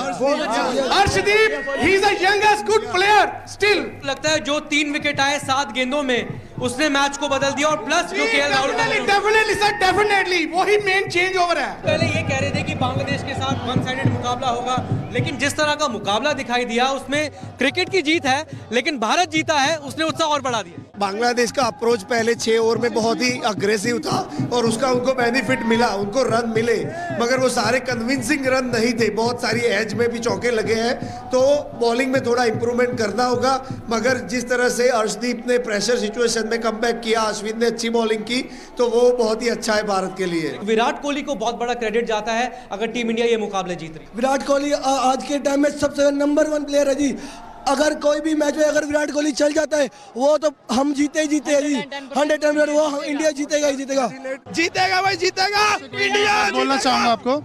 Arshdeep he is a youngest good player still. लगता है जो 3 विकेट आए 7 गेंदों में उसने मैच को बदल दिया। और प्लस जो KL Rahul definitely sir, definitely वही मेन चेंज ओवर है। पहले ये कह रहे थे कि बांग्लादेश के साथ वन साइडेड मुकाबला होगा, लेकिन जिस तरह का मुकाबला दिखाई दिया उसमें क्रिकेट की जीत है, लेकिन भारत जीता है, उसने उत्साह और बढ़ा दिया। बांग्लादेश का अप्रोच पहले 6 ओवर में बहुत ही अग्रेसिव था और उसका उनको बेनिफिट मिला, उनको रन मिले, मगर वो सारे कन्विंसिंग रन नहीं थे। बहुत सारी एज में भी चौके लगे हैं, तो बॉलिंग में थोड़ा इंप्रूवमेंट करना होगा। मगर जिस तरह से अर्शदीप ने प्रेशर सिचुएशन में कमबैक किया, अश्विन ने अच्छी बॉलिंग की, तो वो बहुत ही अच्छा है भारत के लिए। विराट कोहली को बहुत बड़ा क्रेडिट जाता है अगर टीम इंडिया ये मुकाबले जीत रही। विराट कोहली आज के टाइम में सबसे नंबर 1 प्लेयर है जी। अगर कोई भी मैच में अगर विराट कोहली चल जाता है वो तो हम जीते ही जीते हैं जी। 110 वो इंडिया जीतेगा ही जीतेगा, जीतेगा भाई जीतेगा इंडिया। बोलना चाहूँगा आपको,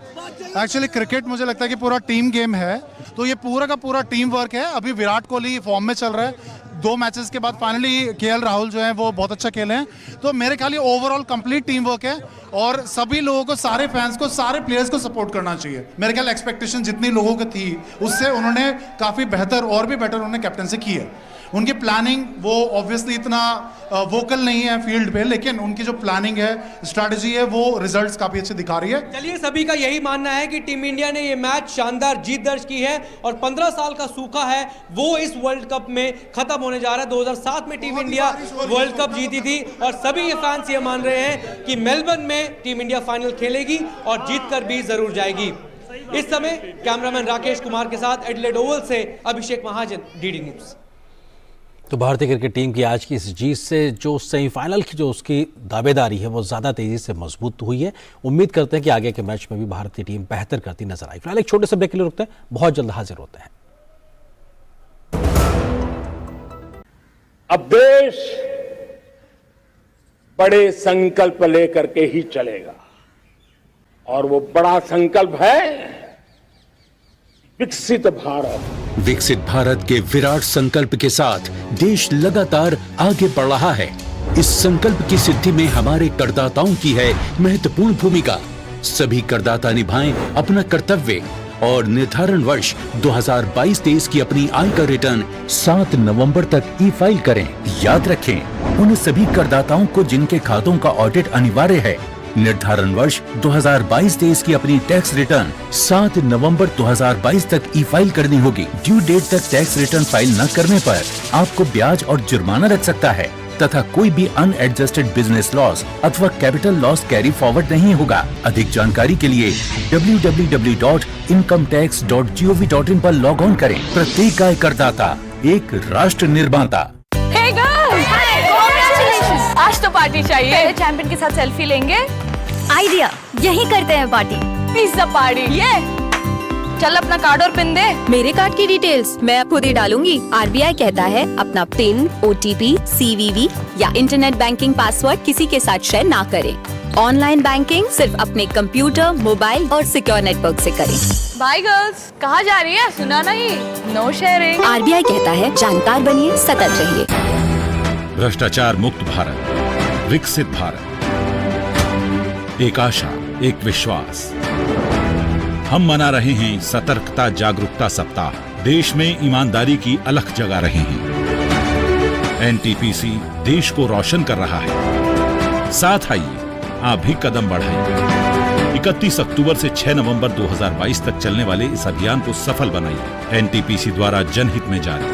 एक्चुअली क्रिकेट मुझे लगता है कि पूरा टीम गेम है, तो ये पूरा का पूरा टीम वर्क है। अभी विराट कोहली फॉर्म में चल रहा है, 2 मैचेस के बाद फाइनली केएल राहुल जो है वो बहुत अच्छा खेले हैं। तो मेरे ख्याल ये ओवरऑल कंप्लीट टीम वर्क है और सभी लोगों को, सारे फैंस को, सारे प्लेयर्स को सपोर्ट करना चाहिए। मेरे ख्याल एक्सपेक्टेशन जितनी लोगों की थी उससे उन्होंने काफ़ी बेहतर और भी बेटर उन्होंने कैप्टनसी की है। उनकी प्लानिंग वो ऑब्वियसली इतना वोकल नहीं है फील्ड पे, लेकिन उनकी जो प्लानिंग है, स्ट्रैटेजी है, वो रिजल्ट्स काफी अच्छे दिखा रही है। चलिए, सभी का यही मानना है कि टीम इंडिया ने ये मैच शानदार जीत दर्ज की है और 15 साल का सूखा है वो इस वर्ल्ड कप में खत्म होने जा रहा है। 2007 में टीम इंडिया वर्ल्ड कप जीती थी और सभी ये फैंस ये मान रहे हैं कि मेलबर्न में टीम इंडिया फाइनल खेलेगी और जीत कर भी जरूर जाएगी। इस समय कैमरामैन राकेश कुमार के साथ एडिलेड ओवल से अभिषेक महाजन, डीडी न्यूज। तो भारतीय क्रिकेट टीम की आज की इस जीत से जो सेमीफाइनल की जो उसकी दावेदारी है वो ज़्यादा तेज़ी से मजबूत हुई है। उम्मीद करते हैं कि आगे के मैच में भी भारतीय टीम बेहतर करती नजर आएगी। फिलहाल एक छोटे से ब्रेक के लिए रुकते हैं, बहुत जल्द हाजिर होते हैं। अब देश बड़े संकल्प लेकर के ही चलेगा और वो बड़ा संकल्प है विकसित भारत। विकसित भारत के विराट संकल्प के साथ देश लगातार आगे बढ़ रहा है। इस संकल्प की सिद्धि में हमारे करदाताओं की है महत्वपूर्ण भूमिका। सभी करदाता निभाएं अपना कर्तव्य और निर्धारण वर्ष 2022-23 की अपनी आय का रिटर्न 7 नवंबर तक ई-फाइल करें। याद रखें, उन सभी करदाताओं को जिनके खातों का ऑडिट अनिवार्य है, निर्धारण वर्ष 2022-23 की अपनी टैक्स रिटर्न 7 नवंबर 2022 तक ई-फाइल करनी होगी। ड्यू डेट तक टैक्स रिटर्न फाइल न करने पर आपको ब्याज और जुर्माना लग सकता है तथा कोई भी अनएडजस्टेड बिजनेस लॉस अथवा कैपिटल लॉस कैरी फॉरवर्ड नहीं होगा। अधिक जानकारी के लिए www.incometax.gov.in पर लॉग ऑन करें। प्रत्येक आय करदाता एक राष्ट्र निर्माता। Hey girls! Hi! Congratulations! आज तो पार्टी चाहिए। पहले चैंपियन के साथ सेल्फी लेंगे। आइडिया, यही करते हैं पार्टी। Pizza party. ये चल अपना कार्ड और पिन दे। मेरे कार्ड की डिटेल्स मैं खुद ही डालूंगी। आरबीआई कहता है अपना पिन, ओटीपी, सीवीवी या इंटरनेट बैंकिंग पासवर्ड किसी के साथ शेयर ना करें। ऑनलाइन बैंकिंग सिर्फ अपने कंप्यूटर, मोबाइल और सिक्योर नेटवर्क से करें। बाय गर्ल्स, कहाँ जा रही है? सुना नहीं, नो शेयरिंग। आरबीआई कहता है जानकार बनिए, सतर्क रहिए। भ्रष्टाचार मुक्त भारत, विकसित भारत, एक आशा, एक विश्वास। हम मना रहे हैं सतर्कता जागरूकता सप्ताह। देश में ईमानदारी की अलख जगा रहे हैं। एनटीपीसी देश को रोशन कर रहा है। साथ आइए, आप भी कदम बढ़ाइए। 31 अक्टूबर से 6 नवंबर 2022 तक चलने वाले इस अभियान को सफल बनाइए। एनटीपीसी द्वारा जनहित में जारी।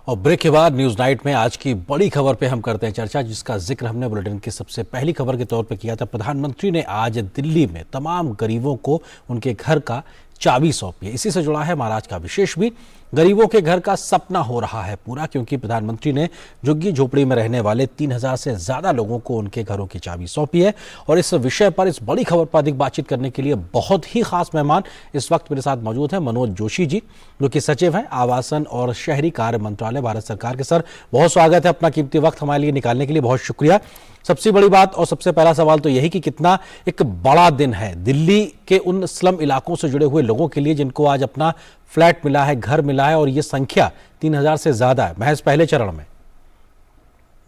और ब्रेक के बाद न्यूज नाइट में आज की बड़ी खबर पे हम करते हैं चर्चा, जिसका जिक्र हमने बुलेटिन की सबसे पहली खबर के तौर पे किया था। प्रधानमंत्री ने आज दिल्ली में तमाम गरीबों को उनके घर का चाबी सौंपी है। इसी से जुड़ा है महाराज का विशेष भी। गरीबों के घर का सपना हो रहा है पूरा, क्योंकि प्रधानमंत्री ने झुग्गी झोपड़ी में रहने वाले 3000 से ज्यादा लोगों को उनके घरों की चाबी सौंपी है। और इस विषय पर, इस बड़ी खबर पर अधिक बातचीत करने के लिए बहुत ही खास मेहमान इस वक्त मेरे साथ मौजूद हैं। मनोज जोशी जी, जो कि सचिव हैं आवासन और शहरी कार्य मंत्रालय भारत सरकार के। सर, बहुत स्वागत है, अपना कीमती वक्त हमारे लिए निकालने के लिए बहुत शुक्रिया। सबसे बड़ी बात और सबसे पहला सवाल तो यही कि कितना एक बड़ा दिन है दिल्ली के उन स्लम इलाकों से जुड़े हुए लोगों के लिए जिनको आज अपना फ्लैट मिला है, घर मिला है, और ये संख्या 3000 से ज्यादा है महज पहले चरण में।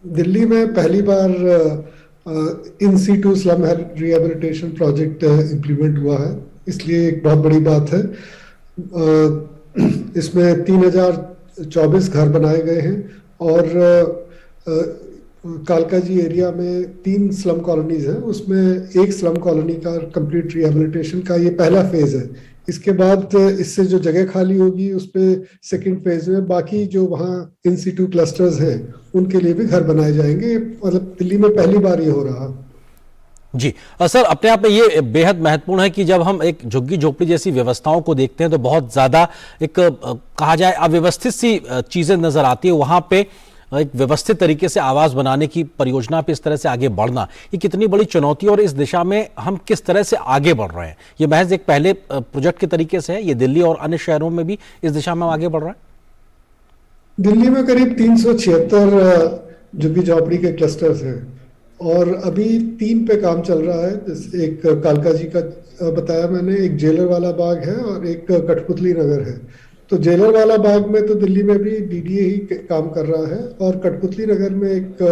दिल्ली में पहली बार in situ slum rehabilitation project implement हुआ है, इसलिए एक बहुत बड़ी बात है। इसमें 3024 घर बनाए गए हैं और कालकाजी एरिया में 3 स्लम कॉलोनीज हैं, उसमें एक स्लम कॉलोनी का कंप्लीट रिहेबिलिटेशन का ये पहला फेज है। इसके बाद इससे जो जगह खाली होगी उस पे सेकंड फेज में बाकी जो वहाँ इन सीटू क्लस्टर्स हैं उनके लिए भी घर बनाए जाएंगे। मतलब दिल्ली में पहली बार ये हो रहा। जी सर, अपने आप में ये बेहद महत्वपूर्ण है कि जब हम एक झुग्गी झोपड़ी जैसी व्यवस्थाओं को देखते हैं तो बहुत ज्यादा एक कहा जाए अव्यवस्थित सी चीजें नजर आती है। वहां पे एक व्यवस्थित तरीके से आवास बनाने की परियोजना पे इस तरह से आगे बढ़ना, ये कितनी बड़ी चुनौती और इस दिशा में हम किस तरह से आगे बढ़ रहे हैं? ये महज एक पहले प्रोजेक्ट के तरीके से है, ये दिल्ली और अन्य शहरों में भी इस दिशा में आगे बढ़ रहा है? दिल्ली में करीब 376 झुग्गी झोपड़ी के क्लस्टर्स हैं और अभी 3 पे काम चल रहा है। जैसे एक कालकाजी का बताया मैंने, एक जेलर वाला बाग है और एक कठपुतली नगर है। तो जेलर वाला बाग में तो दिल्ली में भी डीडीए ही काम कर रहा है और कठपुतली नगर में एक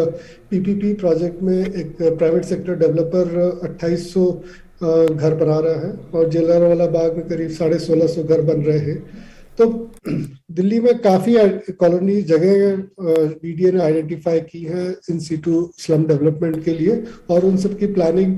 पीपीपी प्रोजेक्ट में एक प्राइवेट सेक्टर डेवलपर 2800 घर बना रहा है और जेलर वाला बाग में करीब 1650 घर बन रहे हैं। तो दिल्ली में काफी कॉलोनी जगह डीडीए ने आइडेंटिफाई की है इन सीटू स्लम डेवलपमेंट के लिए और उन सब की प्लानिंग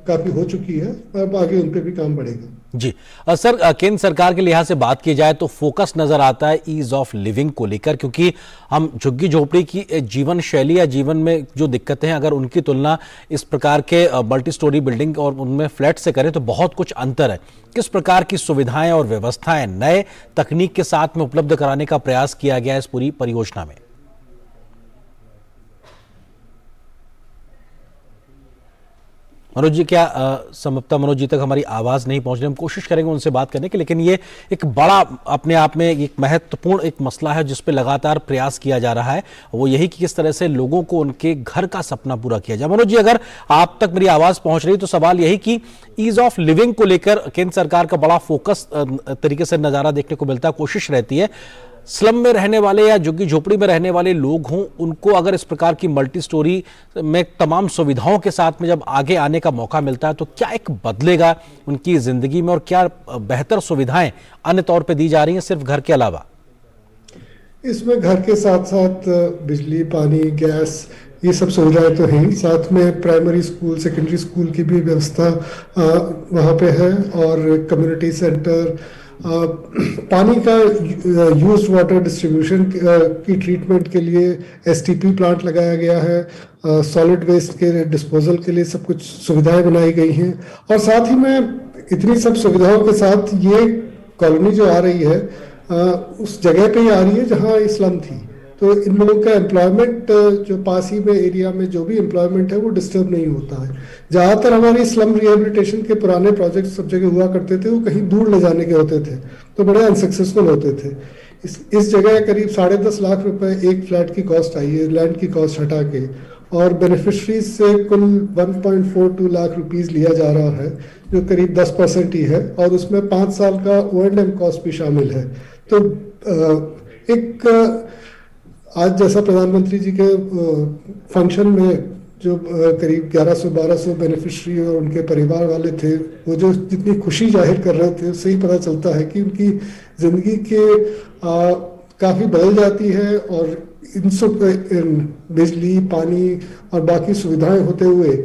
काफी हो चुकी है। अब आगे उन पे भी काम बढ़ेगा। जी सर, केंद्र सरकार के लिहाज से बात की जाए तो फोकस नजर आता है ईज ऑफ लिविंग को लेकर, क्योंकि हम झुग्गी झोपड़ी की जीवन शैली या जीवन में जो दिक्कतें हैं अगर उनकी तुलना इस प्रकार के मल्टी स्टोरी बिल्डिंग और उनमें फ्लैट से करें तो बहुत कुछ अंतर है। किस प्रकार की सुविधाएं और व्यवस्थाएं नए तकनीक के साथ में उपलब्ध कराने का प्रयास किया गया है इस पूरी परियोजना में? मनोज जी, क्या संभवतः मनोज जी तक हमारी आवाज नहीं पहुंच रही, हम कोशिश करेंगे उनसे बात करने की, लेकिन ये एक बड़ा अपने आप में एक महत्वपूर्ण एक मसला है जिस पे लगातार प्रयास किया जा रहा है, वो यही कि किस तरह से लोगों को उनके घर का सपना पूरा किया जाए। मनोज जी, अगर आप तक मेरी आवाज पहुंच रही तो सवाल यही कि ईज ऑफ लिविंग को लेकर केंद्र सरकार का बड़ा फोकस तरीके से नजारा देखने को मिलता है, कोशिश रहती है स्लम में रहने वाले या झुग्गी झोपड़ी में रहने वाले लोग हों उनको अगर इस प्रकार की मल्टी स्टोरी में तमाम सुविधाओं के साथ में जब आगे आने का मौका मिलता है तो क्या एक बदलेगा उनकी जिंदगी में और क्या बेहतर सुविधाएं अन्य तौर पे दी जा रही हैं सिर्फ घर के अलावा? इसमें घर के साथ साथ बिजली, पानी, गैस, ये सब सुविधाएं तो हैं, साथ में प्राइमरी स्कूल, सेकेंडरी स्कूल की भी व्यवस्था वहाँ पे है और कम्युनिटी सेंटर, पानी का यूज्ड वाटर डिस्ट्रीब्यूशन की ट्रीटमेंट के लिए एसटीपी प्लांट लगाया गया है, सॉलिड वेस्ट के डिस्पोजल के लिए सब कुछ सुविधाएं बनाई गई हैं और साथ ही में इतनी सब सुविधाओं के साथ ये कॉलोनी जो आ रही है उस जगह पे ही आ रही है जहाँ इस्लाम थी। तो इन लोगों का एम्प्लॉयमेंट जो पास ही में एरिया में जो भी एम्प्लॉयमेंट है वो डिस्टर्ब नहीं होता है। ज़्यादातर हमारे स्लम रिहेबिलिटेशन के पुराने प्रोजेक्ट सब जगह हुआ करते थे, वो कहीं दूर ले जाने के होते थे तो बड़े अनसक्सेसफुल होते थे। इस जगह करीब 10.5 लाख रुपए एक फ्लैट की कॉस्ट आई है, लैंड की कॉस्ट हटा के, और बेनिफिशरीज से कुल 1.42 लाख रुपीज लिया जा रहा है जो करीब 10% ही है और उसमें 5 साल का O&M कॉस्ट भी शामिल है। तो एक आज जैसा प्रधानमंत्री जी के फंक्शन में जो करीब 1100-1200 बेनिफिशरी और उनके परिवार वाले थे, वो जो जितनी खुशी जाहिर कर रहे थे उससे ही पता चलता है कि उनकी जिंदगी के काफ़ी बदल जाती है और इन सब बिजली, पानी और बाकी सुविधाएं होते हुए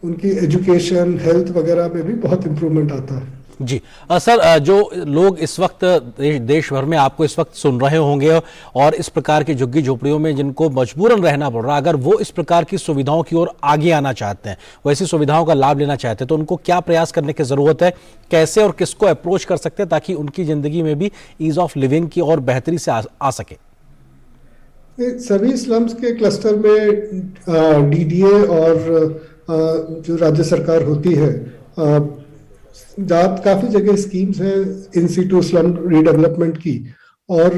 उनकी एजुकेशन, हेल्थ वगैरह में भी बहुत इम्प्रूवमेंट आता है। जी सर, जो लोग इस वक्त देश भर में आपको इस वक्त सुन रहे होंगे और इस प्रकार की झुग्गी झोपड़ियों में जिनको मजबूरन रहना पड़ रहा है, अगर वो इस प्रकार की सुविधाओं की ओर आगे आना चाहते हैं, वैसी सुविधाओं का लाभ लेना चाहते हैं, तो उनको क्या प्रयास करने की जरूरत है, कैसे और किसको अप्रोच कर सकते हैं ताकि उनकी जिंदगी में भी ईज ऑफ लिविंग की और बेहतरी से आ सके? सभी स्लम्स के क्लस्टर में डीडीए और जो राज्य सरकार होती है, काफी जगह स्कीम्स हैं इन सिटू स्लम रीडेवलपमेंट की, और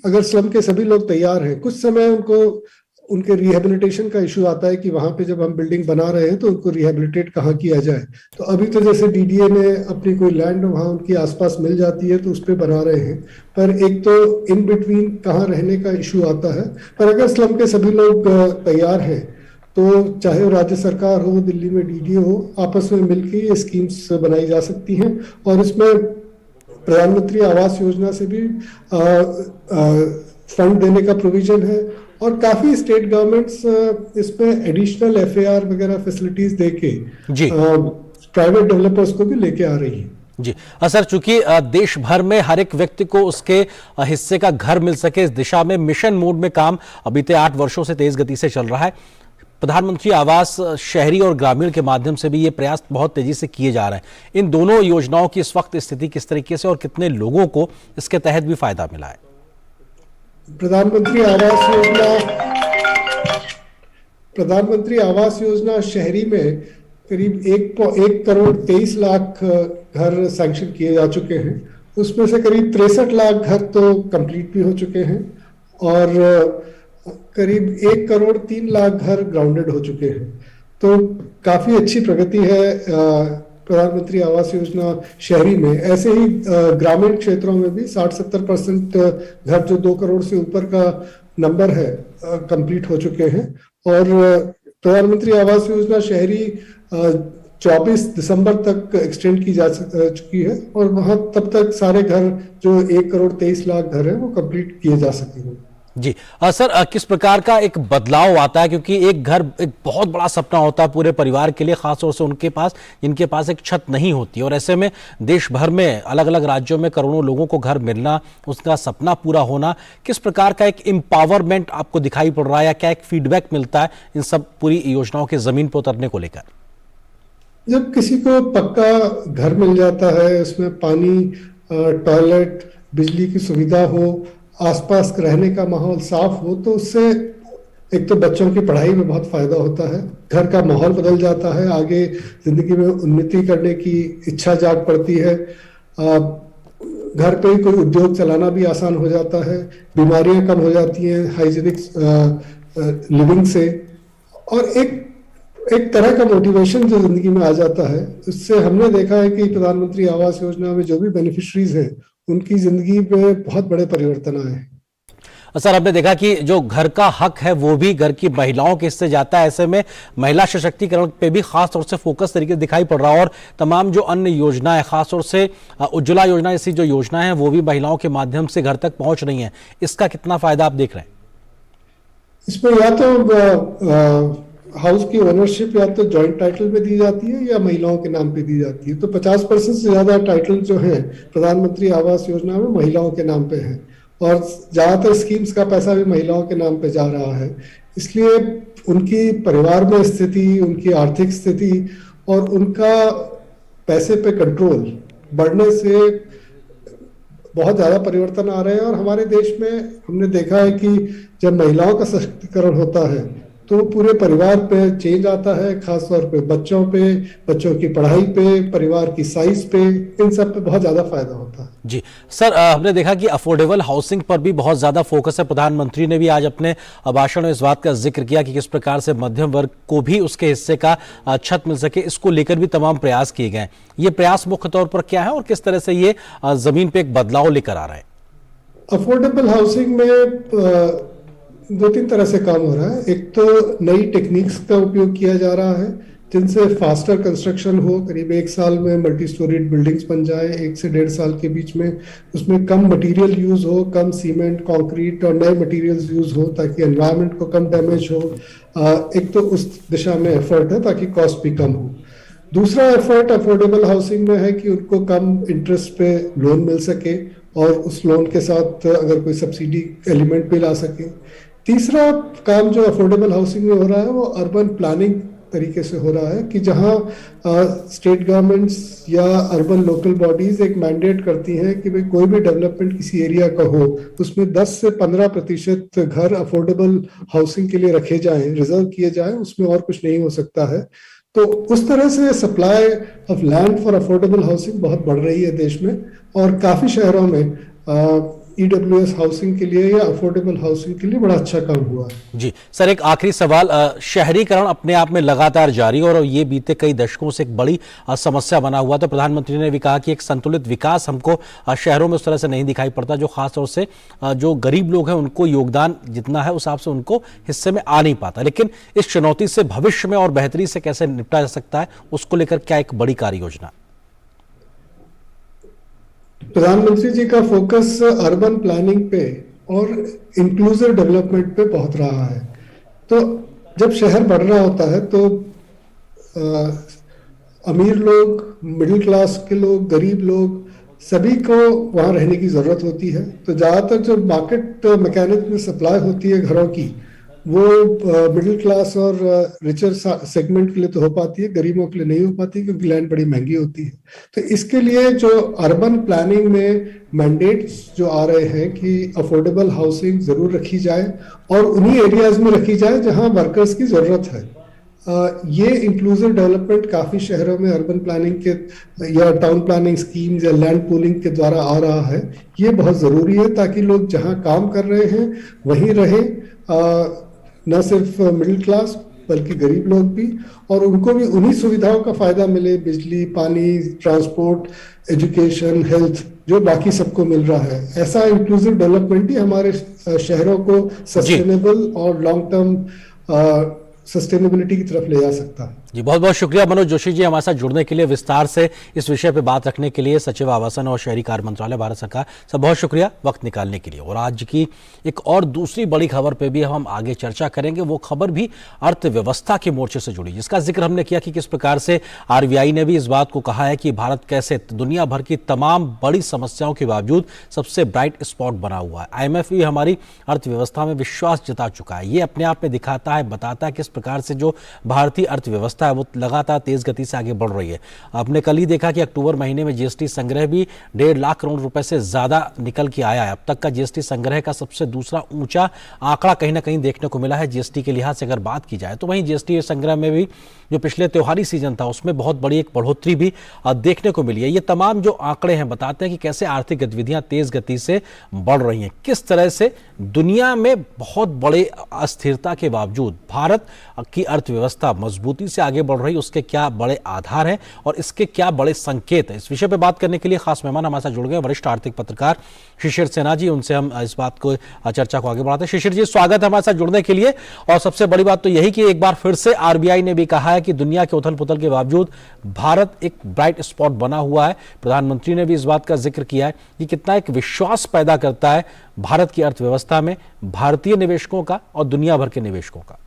अगर स्लम के सभी लोग तैयार हैं, कुछ समय उनके रिहेबिलिटेशन का इशू आता है कि वहां पे जब हम बिल्डिंग बना रहे हैं तो उनको रिहेबिलिटेट कहाँ किया जाए। तो अभी तो जैसे डीडीए ने अपनी कोई लैंड वहां उनके आसपास मिल जाती है तो उस पर बना रहे हैं, पर एक तो इन बिटवीन कहाँ रहने का इशू आता है। पर अगर स्लम के सभी लोग तैयार हैं तो चाहे वो राज्य सरकार हो, दिल्ली में डीडीए हो, आपस में मिलकर ये स्कीम्स बनाई जा सकती हैं। और इसमें प्रधानमंत्री आवास योजना से भी फंड देने का प्रोविजन है, और काफी स्टेट गवर्नमेंट्स इसमें एडिशनल एफएआर वगैरह फैसिलिटीज देके प्राइवेट डेवलपर्स को भी लेके आ रही हैं। जी सर, चूंकि देश भर में हर एक व्यक्ति को उसके हिस्से का घर मिल सके, इस दिशा में मिशन मोड में काम बीते 8 वर्षों से तेज गति से चल रहा है। प्रधानमंत्री आवास शहरी और ग्रामीण के माध्यम से भी ये प्रयास बहुत तेजी से किए जा रहे हैं। इन दोनों योजनाओं की इस वक्त स्थिति किस तरीके से और कितने लोगों को इसके तहत भी फायदा मिला है? प्रधानमंत्री आवास योजना शहरी में करीब 1 करोड़ 23 लाख घर सैंक्शन किए जा चुके हैं। उसमें से करीब 63 लाख घर तो कंप्लीट भी हो चुके हैं, और करीब 1 करोड़ 3 लाख घर ग्राउंडेड हो चुके हैं। तो काफी अच्छी प्रगति है प्रधानमंत्री आवास योजना शहरी में। ऐसे ही ग्रामीण क्षेत्रों में भी 60-70% घर जो 2 करोड़ से ऊपर का नंबर है कंप्लीट हो चुके हैं। और प्रधानमंत्री आवास योजना शहरी 24 दिसंबर तक एक्सटेंड की जा चुकी है, और वहां तब तक सारे घर जो 1 करोड़ 23 लाख घर है वो कंप्लीट किए जा सकेंगे। जी सर, किस प्रकार का एक बदलाव आता है, क्योंकि एक घर एक बहुत बड़ा सपना होता है पूरे परिवार के लिए, खासतौर से उनके पास जिनके पास एक छत नहीं होती, और ऐसे में देश भर में अलग अलग राज्यों में करोड़ों लोगों को घर मिलना, उसका सपना पूरा होना, किस प्रकार का एक एम्पावरमेंट आपको दिखाई पड़ रहा है, या क्या एक फीडबैक मिलता है इन सब पूरी योजनाओं के जमीन पर उतरने को लेकर? जब किसी को पक्का घर मिल जाता है, उसमें पानी, टॉयलेट, बिजली की सुविधा हो, आसपास रहने का माहौल साफ हो, तो उससे एक तो बच्चों की पढ़ाई में बहुत फायदा होता है, घर का माहौल बदल जाता है, आगे जिंदगी में उन्नति करने की इच्छा जाग पड़ती है, घर पे ही कोई उद्योग चलाना भी आसान हो जाता है, बीमारियां कम हो जाती हैं हाइजीनिक लिविंग से, और एक तरह का मोटिवेशन जो जिंदगी में आ जाता है। इससे हमने देखा है कि प्रधानमंत्री आवास योजना में जो भी बेनिफिशरीज हैं उनकी जिंदगी में बहुत बड़े परिवर्तन आए हैं। सर, हमने देखा कि जो घर का हक है वो भी घर की महिलाओं के हिस्से जाता है, ऐसे में महिला सशक्तिकरण पे भी खास तौर से फोकस तरीके से दिखाई पड़ रहा है, और तमाम जो अन्य योजना है, खासतौर से उज्ज्वला योजना जैसी जो योजना है वो भी महिलाओं के माध्यम से घर तक पहुंच रही है। इसका कितना फायदा आप देख रहे हैं? इसमें या तो हाउस की ओनरशिप या तो जॉइंट टाइटल पे दी जाती है या महिलाओं के नाम पे दी जाती है। तो 50% से ज्यादा टाइटल जो है प्रधानमंत्री आवास योजना में महिलाओं के नाम पे है, और ज्यादातर स्कीम्स का पैसा भी महिलाओं के नाम पे जा रहा है। इसलिए उनकी परिवार में स्थिति, उनकी आर्थिक स्थिति और उनका पैसे पे कंट्रोल बढ़ने से बहुत ज्यादा परिवर्तन आ रहे हैं। और हमारे देश में हमने देखा है कि जब महिलाओं का सशक्तिकरण होता है तो पूरे परिवार पे चेंज आता है, खासतौर पे बच्चों की पढ़ाई पे, परिवार की साइज पे, इन सब पे बहुत ज्यादा फायदा होता है। जी सर, हमने देखा कि अफोर्डेबल हाउसिंग पर भी बहुत ज्यादा फोकस है। प्रधानमंत्री ने भी आज अपने भाषण में इस बात का जिक्र किया कि किस प्रकार से मध्यम वर्ग को भी उसके हिस्से का छत मिल सके, इसको लेकर भी तमाम प्रयास किए गए। ये प्रयास मुख्य तौर पर क्या है और किस तरह से ये जमीन पे एक बदलाव लेकर आ रहा है? अफोर्डेबल हाउसिंग में 2-3 तरह से काम हो रहा है। एक तो नई टेक्निक्स का उपयोग किया जा रहा है जिनसे फास्टर कंस्ट्रक्शन हो, करीब 1 साल में मल्टी स्टोरीड बिल्डिंग्स बन जाए, 1 से 1.5 साल के बीच में। उसमें कम मटेरियल यूज हो, कम सीमेंट, कंक्रीट और नए मटेरियल्स यूज हो ताकि एनवायरनमेंट को कम डैमेज हो। एक तो उस दिशा में एफर्ट है ताकि कॉस्ट भी कम हो। दूसरा एफर्ट अफोर्डेबल हाउसिंग में है कि उनको कम इंटरेस्ट पे लोन मिल सके और उस लोन के साथ अगर कोई सब्सिडी एलिमेंट भी ला सके। तीसरा काम जो अफोर्डेबल हाउसिंग में हो रहा है वो अर्बन प्लानिंग तरीके से हो रहा है कि जहां स्टेट गवर्नमेंट्स या अर्बन लोकल बॉडीज एक मैंडेट करती हैं कि भाई कोई भी डेवलपमेंट किसी एरिया का हो उसमें 10 से 15% घर अफोर्डेबल हाउसिंग के लिए रखे जाएं, रिजर्व किए जाएं, उसमें और कुछ नहीं हो सकता है। तो उस तरह से supply of land for affordable housing बहुत बढ़ रही है देश में और काफी शहरों में ईडब्ल्यूएस हाउसिंग के लिए या अफोर्डेबल हाउसिंग के लिए बड़ा अच्छा काम हुआ है। जी सर, एक आखिरी सवाल, शहरीकरण अपने आप में लगातार जारी और ये बीते कई दशकों से एक बड़ी समस्या बना हुआ। तो प्रधानमंत्री ने भी कहा कि एक संतुलित विकास हमको शहरों में उस तरह से नहीं दिखाई पड़ता, जो खासतौर से जो गरीब लोग हैं उनको योगदान जितना है उस हिसाब से उनको हिस्से में आ नहीं पाता। लेकिन इस चुनौती से भविष्य में और बेहतरी से कैसे निपटा जा सकता है, उसको लेकर क्या एक बड़ी कार्य योजना? प्रधानमंत्री जी का फोकस अर्बन प्लानिंग पे और इंक्लूसिव डेवलपमेंट पे बहुत रहा है। तो जब शहर बढ़ रहा होता है तो अमीर लोग, मिडिल क्लास के लोग, गरीब लोग, सभी को वहाँ रहने की जरूरत होती है। तो ज्यादातर जो मार्केट मैकेनिज्म में सप्लाई होती है घरों की वो मिडिल क्लास और रिचर सेगमेंट के लिए तो हो पाती है, गरीबों के लिए नहीं हो पाती क्योंकि लैंड बड़ी महंगी होती है। तो इसके लिए जो अर्बन प्लानिंग में मैंडेट्स जो आ रहे हैं कि अफोर्डेबल हाउसिंग जरूर रखी जाए और उन्हीं एरियाज में रखी जाए जहां वर्कर्स की जरूरत है। ये इंक्लूसिव डेवलपमेंट काफी शहरों में अर्बन प्लानिंग के या टाउन प्लानिंग स्कीम्स या लैंड पूलिंग के द्वारा आ रहा है। ये बहुत जरूरी है ताकि लोग जहां काम कर रहे हैं वहीं रहें, न सिर्फ मिडिल क्लास बल्कि गरीब लोग भी, और उनको भी उन्हीं सुविधाओं का फायदा मिले, बिजली, पानी, ट्रांसपोर्ट, एजुकेशन, हेल्थ, जो बाकी सबको मिल रहा है। ऐसा इंक्लूसिव डेवलपमेंट ही हमारे शहरों को सस्टेनेबल और लॉन्ग टर्म सस्टेनेबिलिटी की तरफ ले जा सकता है। जी बहुत बहुत शुक्रिया मनोज जोशी जी, हमारे साथ जुड़ने के लिए, विस्तार से इस विषय पे बात रखने के लिए। सचिव आवासन और शहरी कार्य मंत्रालय, भारत सरकार, सब बहुत शुक्रिया वक्त निकालने के लिए। और आज की एक और दूसरी बड़ी खबर पे भी हम आगे चर्चा करेंगे। वो खबर भी अर्थव्यवस्था के मोर्चे से जुड़ी, जिसका जिक्र हमने किया कि किस प्रकार से आरबीआई ने भी इस बात को कहा है कि भारत कैसे दुनिया भर की तमाम बड़ी समस्याओं के बावजूद सबसे ब्राइट स्पॉट बना हुआ है। IMF भी हमारी अर्थव्यवस्था में विश्वास जता चुका है। ये अपने आप में दिखाता है, बताता है किस प्रकार से जो भारतीय अर्थव्यवस्था है वो लगातार तेज गति से आगे बढ़ रही है। आपने कल ही देखा कि अक्टूबर महीने में जीएसटी संग्रह भी 1.5 लाख करोड़ रुपए से ज्यादा निकल के आया है। अब तक का जीएसटी संग्रह का सबसे दूसरा ऊंचा आंकड़ा कहीं ना कहीं देखने को मिला है जीएसटी के लिहाज से अगर बात की जाए तो। वहीं जीएसटी संग्रह में भी जो पिछले त्योहारी सीजन था उसमें बहुत बड़ी एक बढ़ोतरी भी देखने को मिली है। ये तमाम जो आंकड़े हैं बताते हैं कि कैसे आर्थिक गतिविधियां तेज गति से बढ़ रही हैं, किस तरह से दुनिया में बहुत बड़े अस्थिरता के बावजूद भारत की अर्थव्यवस्था मजबूती से आगे बढ़ रही, उसके क्या बड़े आधार हैं और इसके क्या बड़े संकेत हैं। इस विषय पर बात करने के लिए खास मेहमान हमारे साथ जुड़ गए, वरिष्ठ आर्थिक पत्रकार शिशिर सेना जी। उनसे हम इस बात को, चर्चा को आगे बढ़ाते हैं। शिशिर जी, स्वागत है हमारे साथ जुड़ने के लिए। और सबसे बड़ी बात तो यही कि एक बार फिर से आरबीआई ने भी कहा है कि दुनिया के उथल पुथल के बावजूद भारत एक ब्राइट स्पॉट बना हुआ है। प्रधानमंत्री ने भी इस बात का जिक्र किया है कि कितना एक विश्वास पैदा करता है भारत की अर्थव्यवस्था में भारतीय निवेशकों का और दुनिया भर के निवेशकों का।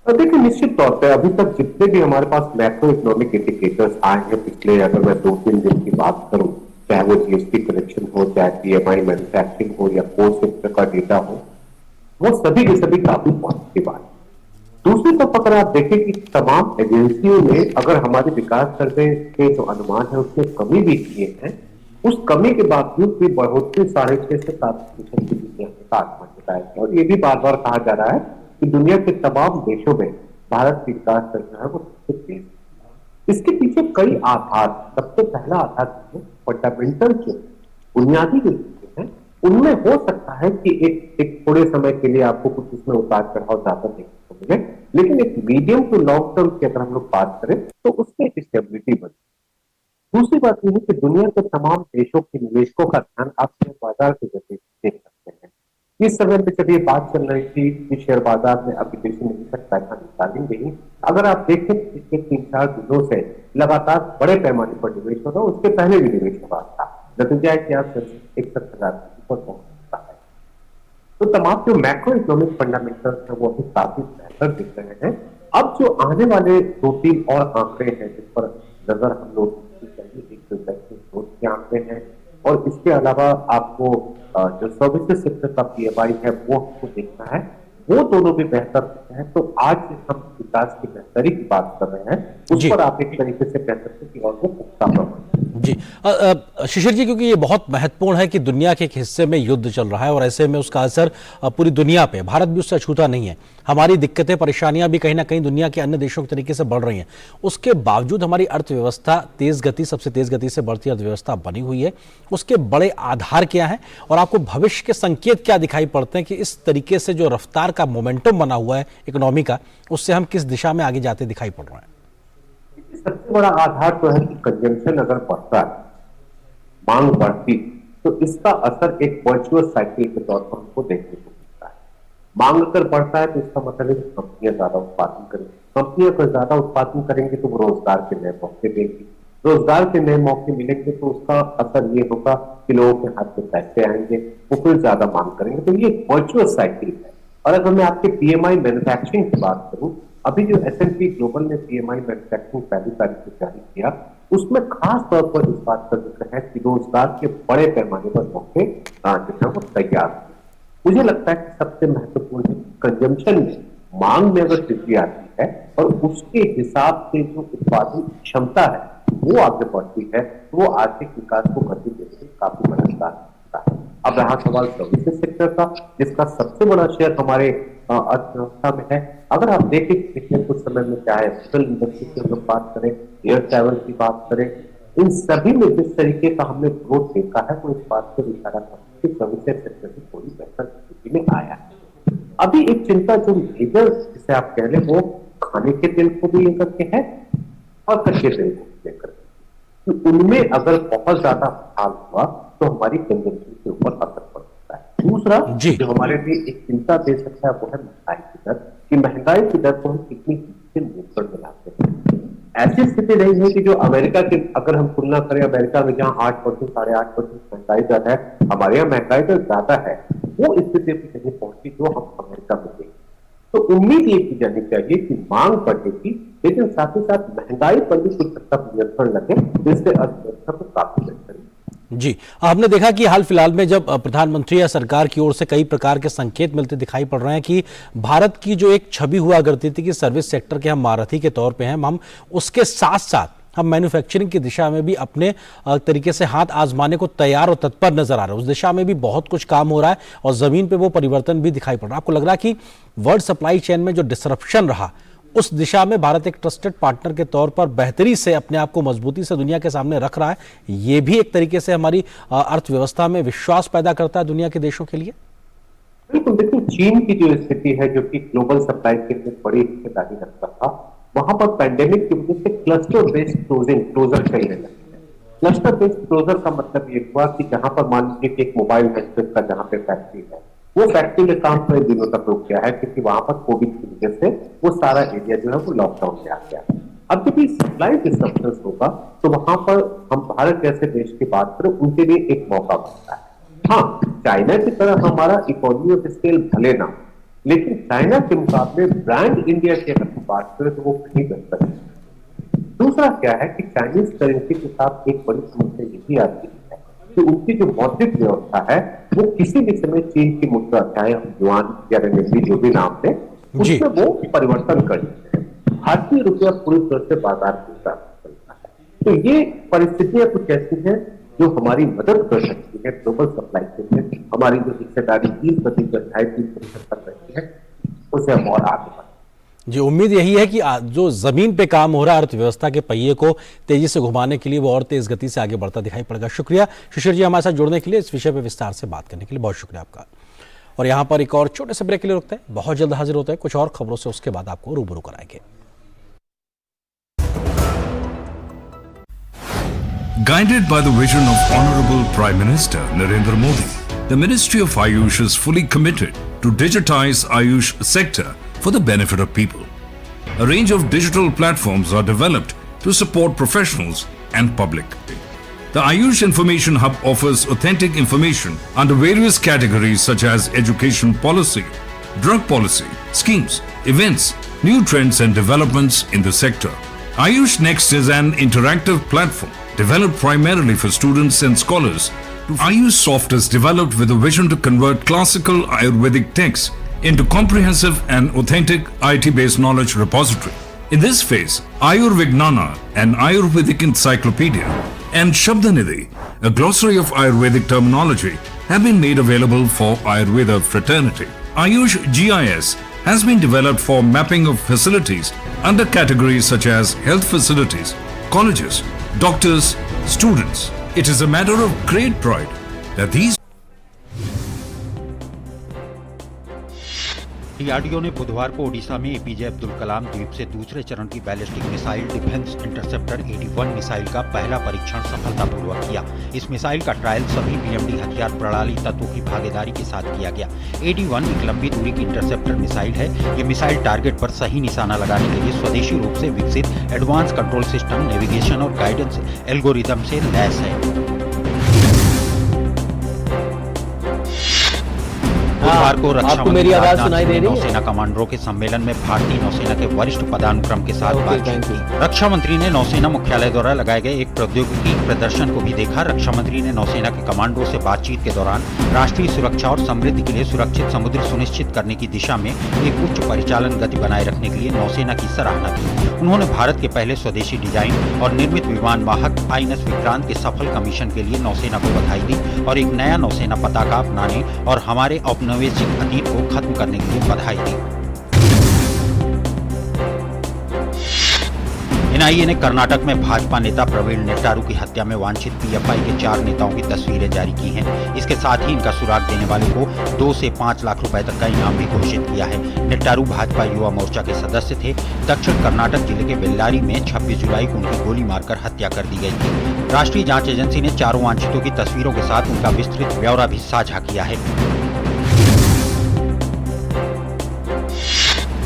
देखिए, निश्चित तौर पे अभी तक जितने भी हमारे पास मैक्रो इकोनॉमिक इंडिकेटर्स आए हैं पिछले, अगर मैं 2-3 दिन की बात करूं, चाहे वो जीएसटी कलेक्शन हो, चाहे पीएमआई मैन्युफैक्चरिंग हो या कोर सेक्टर का डेटा हो, वो सभी के सभी काफी पॉजिटिव आए। दूसरी तरफ अगर आप देखें कि तमाम एजेंसियों ने अगर हमारे विकास सर्वे के जो अनुमान है उसमें कमी भी किए हैं, उस कमी के बावजूद भी बढ़ोतरी 6.5 से 7% की दुनिया के अनुमान बताया गया। और ये भी बार बार कहा जा रहा है कि दुनिया के तमाम देशों में भारत की विकास दर जो है वो सबसे तेज। इसके पीछे कई आधार, सबसे पहला आधार फंडामेंटल जो बुनियादी जो चीजें हैं उनमें हो सकता है कि एक थोड़े समय के लिए आपको कुछ उसमें उतार चढ़ाव ज्यादा देखने को मिले, लेकिन एक मीडियम टू लॉन्ग टर्म की अगर हम लोग बात करें तो उसमें स्टेबिलिटी बनी। दूसरी बात यह है कि दुनिया के तमाम देशों के निवेशकों का ध्यान आप शेयर बाजार की गति देख सकते हैं। इस समय पे जब ये बात चल रही थी कि शेयर बाजार में अभी देशी निवेशक पैसा निकालेंगे ही, अगर आप देखें पिछले 3-4 दिनों से लगातार बड़े पैमाने पर निवेश हो रहा है, उसके पहले भी निवेश हो रहा था। नतीजा है कि आप 61,000 पर पहुंच सकता है। तो तमाम जो मैक्रो इकोनॉमिक फंडामेंटल्स है वो अभी काफी बेहतर दिख रहे हैं। अब जो आने वाले 2-3 और आंकड़े हैं जिस पर नजर हम लोग चाहिए, एक तो वैक्सीन ग्रोथ के आंकड़े हैं और इसके अलावा आपको जो सर्विसेज सेक्टर का PMI है वो हमको देखना है, वो दोनों भी बेहतर होते हैं। तो आज हम विकास की बेहतरी की बात कर रहे हैं, उस पर आप एक तरीके से कह सकते हैं कि और वो पुख्ता प्रमाण जी शिशिर जी, क्योंकि ये बहुत महत्वपूर्ण है कि दुनिया के एक हिस्से में युद्ध चल रहा है और ऐसे में उसका असर पूरी दुनिया पे, भारत भी उससे अछूता नहीं है। हमारी दिक्कतें परेशानियां भी कहीं ना कहीं दुनिया के अन्य देशों के तरीके से बढ़ रही हैं। उसके बावजूद हमारी अर्थव्यवस्था तेज गति, सबसे तेज गति से बढ़ती अर्थव्यवस्था बनी हुई है। उसके बड़े आधार क्या हैं और आपको भविष्य के संकेत क्या दिखाई पड़ते हैं कि इस तरीके से जो रफ्तार का मोमेंटम बना हुआ है इकोनॉमी का, उससे हम किस दिशा में आगे जाते दिखाई पड़ रहे हैं? सबसे बड़ा आधार तो है कि कंजम्पशन अगर बढ़ता है, मांग बढ़ती, तो इसका असर एक वर्चुअल साइकिल के तौर पर हमको देखने को मिलता है। मांग अगर बढ़ता है तो इसका मतलब है कि कंपनियां ज्यादा उत्पादन करेंगी, कंपनियां अगर ज्यादा उत्पादन करेंगी तो वो रोजगार के नए मौके देंगी, रोजगार के नए मौके मिलेंगे तो उसका असर ये होगा कि लोगों के हाथ में पैसे आएंगे, वो फिर ज्यादा मांग करेंगे। तो ये वर्चुअल साइकिल है। और अगर मैं आपके PMI मैन्युफैक्चरिंग की बात करूं, अभी जो S&P ग्लोबल ने PMI मैन्युफैक्चरिंग पहली तारीख को जारी किया, उसमें खास तौर पर इस बात का जिक्र है कि रोजगार के बड़े पैमाने पर मौके जो है वो तैयार हैं। मुझे लगता है कि सबसे महत्वपूर्ण है कंजम्पशन में, मांग में अगर वृद्धि आती है और उसके हिसाब से जो उत्पादन क्षमता है वो आगे बढ़ती है, तो वो आर्थिक विकास को गति देने में काफी मददगार होता है। अब रहा सवाल सर्विसेज सेक्टर का, जिसका सबसे बड़ा शेयर हमारे अर्थव्यवस्था में है। अगर आप देखें पिछले कुछ समय में क्या है, होटल इंडस्ट्री की अगर बात करें, एयर ट्रैवल की बात करें, इन सभी में जिस तरीके का हमने ग्रोथ देखा है वो इस बात पर इशारा करता है कि सर्विसेज सेक्टर की थोड़ी बेहतर स्थिति में आया है। अभी एक चिंता जो मेजर जिसे आप कह लें वो खाने के तेल को भी लेकर के है और कच्चे तेल को लेकर के, तो उनमें अगर बहुत ज्यादा हाल हुआ तो हमारी कंजम्पशन के ऊपर असर पड़ सकता है। दूसरा जो हमारे लिए एक चिंता दे सकता है वो है महंगाई की दर, कि महंगाई की दर को हम कितनी से नियंत्रण में लाते हैं। ऐसी स्थिति नहीं है कि जो अमेरिका की अगर हम तुलना करें, अमेरिका में जहां 8%, 8.5% महंगाई दर है, हमारे यहाँ महंगाई दर ज्यादा है, वो स्थिति भी नहीं पहुंची जो हम अमेरिका में देखें। तो उम्मीद ये की जानी चाहिए कि मांग बढ़ेगी, लेकिन साथ ही साथ महंगाई पर भी कुछ हद तक नियंत्रण लगे, जिससे अर्थव्यवस्था को काफी बेहतर। जी, हमने देखा कि हाल फिलहाल में जब प्रधानमंत्री या सरकार की ओर से कई प्रकार के संकेत मिलते दिखाई पड़ रहे हैं कि भारत की जो एक छवि हुआ करती थी कि सर्विस सेक्टर के हम महारथी के तौर पे हैं, हम उसके साथ साथ हम मैन्युफैक्चरिंग की दिशा में भी अपने तरीके से हाथ आजमाने को तैयार और तत्पर नजर आ रहे हैं। उस दिशा में भी बहुत कुछ काम हो रहा है और जमीन पे वो परिवर्तन भी दिखाई पड़ रहा है। आपको लग रहा है कि वर्ल्ड सप्लाई चेन में जो डिसरप्शन रहा, उस दिशा में भारत एक ट्रस्टेड पार्टनर के तौर पर बेहतरी से अपने आप को मजबूती से दुनिया के सामने रख रहा है? ये भी एक तरीके से हमारी अर्थव्यवस्था में विश्वास पैदा करता है दुनिया के देशों के लिए? बिल्कुल। देखिए, चीन की जो स्थिति है जो कि ग्लोबल सप्लाई के लिए बड़ी हिस्सेदारी रखता था, वहां पर पैंडेमिक की वजह से क्लस्टर बेस्ड क्लोजर चलने लगे। क्लस्टर बेस्ड क्लोजर का मतलब ये हुआ कि जहां पर मान लीजिए कि एक मोबाइल नेटवर्क का जहां पे फैक्ट्री है, वो फैक्ट्री में काम कई दिनों तक रुक गया है क्योंकि वहां पर कोविड की वजह से वो सारा एरिया जो है वो लॉकडाउन में आ गया। अब जब ये सप्लाई डिस्ट्रप्शन होगा तो वहां पर हम भारत जैसे देश की बात करें, उनके लिए एक मौका बनता है। हाँ, चाइना की तरह हमारा इकोनॉमी ऑफ स्केल भले ना, लेकिन चाइना के मुकाबले ब्रांड इंडिया की अगर हम बात करें तो वो कहीं बेहतर है। दूसरा क्या है कि चाइनीज करेंसी के साथ एक बड़ी समस्या ये भी आती है कि उनकी जो मौद्रिक व्यवस्था है वो किसी भी समय चीन की मुद्रा, चाहे हम युआन या रेमिनबी जो भी नाम दें, उसमें वो परिवर्तन कर देते हैं। भारतीय रुपया पूरी तरह से बाजार के साथ चलता है। तो ये परिस्थितियां कुछ ऐसी हैं जो हमारी मदद कर सकती है ग्लोबल सप्लाई चेन में। हमारी जो हिस्सेदारी 3%, 2.5-3% तक रहती है, उसे हम और आगे बढ़ें। जी, उम्मीद यही है कि जो जमीन पे काम हो रहा है अर्थव्यवस्था के पहिए को तेजी से घुमाने के लिए वो और तेज गति से आगे बढ़ता दिखाई पड़ेगा। शुक्रिया शिशिर जी, हमारे साथ जुड़ने के लिए, इस विषय पे विस्तार से बात करने के लिए बहुत शुक्रिया आपका। और यहाँ पर एक और छोटे से ब्रेक के लिए रुकते हैं, बहुत जल्द हाजिर होते हैं कुछ और खबरों से, उसके बाद आपको रूबरू कराएंगे। Guided by the vision of Honorable Prime Minister Narendra Modi, the Ministry of Ayush is fully committed to digitize Ayush sector for the benefit of people. A range of digital platforms are developed to support professionals and public. The Ayush Information Hub offers authentic information under various categories such as education policy, drug policy, schemes, events, new trends and developments in the sector. Ayush Next is an interactive platform developed primarily for students and scholars. Ayush Soft is developed with a vision to convert classical Ayurvedic texts into comprehensive and authentic IT-based knowledge repository. In this phase, Ayurvignana, an Ayurvedic encyclopedia, and Shabdanidhi, a glossary of Ayurvedic terminology, have been made available for Ayurveda fraternity. Ayush GIS has been developed for mapping of facilities under categories such as health facilities, colleges, doctors, students. It is a matter of great pride that these DRDO ने बुधवार को ओडिशा में APJ Abdul Kalam द्वीप से दूसरे चरण की ballistic missile defence interceptor 81 missile का पहला परीक्षण सफलतापूर्वक किया। इस मिसाइल का ट्रायल सभी पीएमडी हथियार प्रणाली तत्वों की भागीदारी के साथ किया गया। 81 एक लंबी दूरी की इंटरसेप्टर मिसाइल है। ये मिसाइल टारगेट पर सही निशाना लगाने के लिए स्वदेशी रूप से विकसित एडवांस कंट्रोल सिस्टम, नेविगेशन और गाइडेंस एल्गोरिदम से लैस है। बुधवार को रक्षा मंत्री राजनाथ सिंह ने नौसेना कमांडरों के सम्मेलन में भारतीय नौसेना के वरिष्ठ पदानुक्रम के साथ बातचीत की। रक्षा मंत्री ने नौसेना मुख्यालय द्वारा लगाए गए एक प्रौद्योगिकी प्रदर्शन को भी देखा। रक्षा मंत्री ने नौसेना के कमांडरों से बातचीत के दौरान राष्ट्रीय सुरक्षा और समृद्धि के लिए सुरक्षित समुद्र सुनिश्चित करने की दिशा में एक उच्च परिचालन गति बनाए रखने के लिए नौसेना की सराहना की। उन्होंने भारत के पहले स्वदेशी डिजाइन और निर्मित विमान वाहक INS विक्रांत के सफल कमीशन के लिए नौसेना को बधाई दी और एक नया नौसेना पताका अपनाने और हमारे औपनिवेशिक अतीत को खत्म करने के लिए बधाई दी। एनआईए ने कर्नाटक में भाजपा नेता प्रवीण नेट्टारू की हत्या में वांछित PFI के 4 नेताओं की तस्वीरें जारी की हैं। इसके साथ ही इनका सुराग देने वाले को 2 से 5 लाख रुपए तक का इनाम भी घोषित किया है। नेट्टारू भाजपा युवा मोर्चा के सदस्य थे। दक्षिण कर्नाटक जिले के बेल्लारी में 26 जुलाई को उनकी गोली मारकर हत्या कर दी गई थी। राष्ट्रीय जांच एजेंसी ने चारों वांछितों की तस्वीरों के साथ उनका विस्तृत ब्यौरा भी साझा किया है।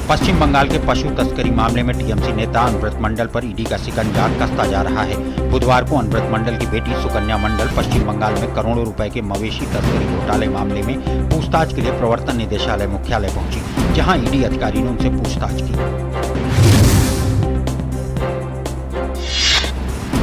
पश्चिम बंगाल के पशु तस्करी मामले में टीएमसी नेता अनुव्रत मंडल पर ईडी का शिकंजा कसता जा रहा है। बुधवार को अनुव्रत मंडल की बेटी सुकन्या मंडल पश्चिम बंगाल में करोड़ों रुपए के मवेशी तस्करी घोटाले मामले में पूछताछ के लिए प्रवर्तन निदेशालय मुख्यालय पहुंची, जहां ईडी अधिकारी ने उनसे पूछताछ की।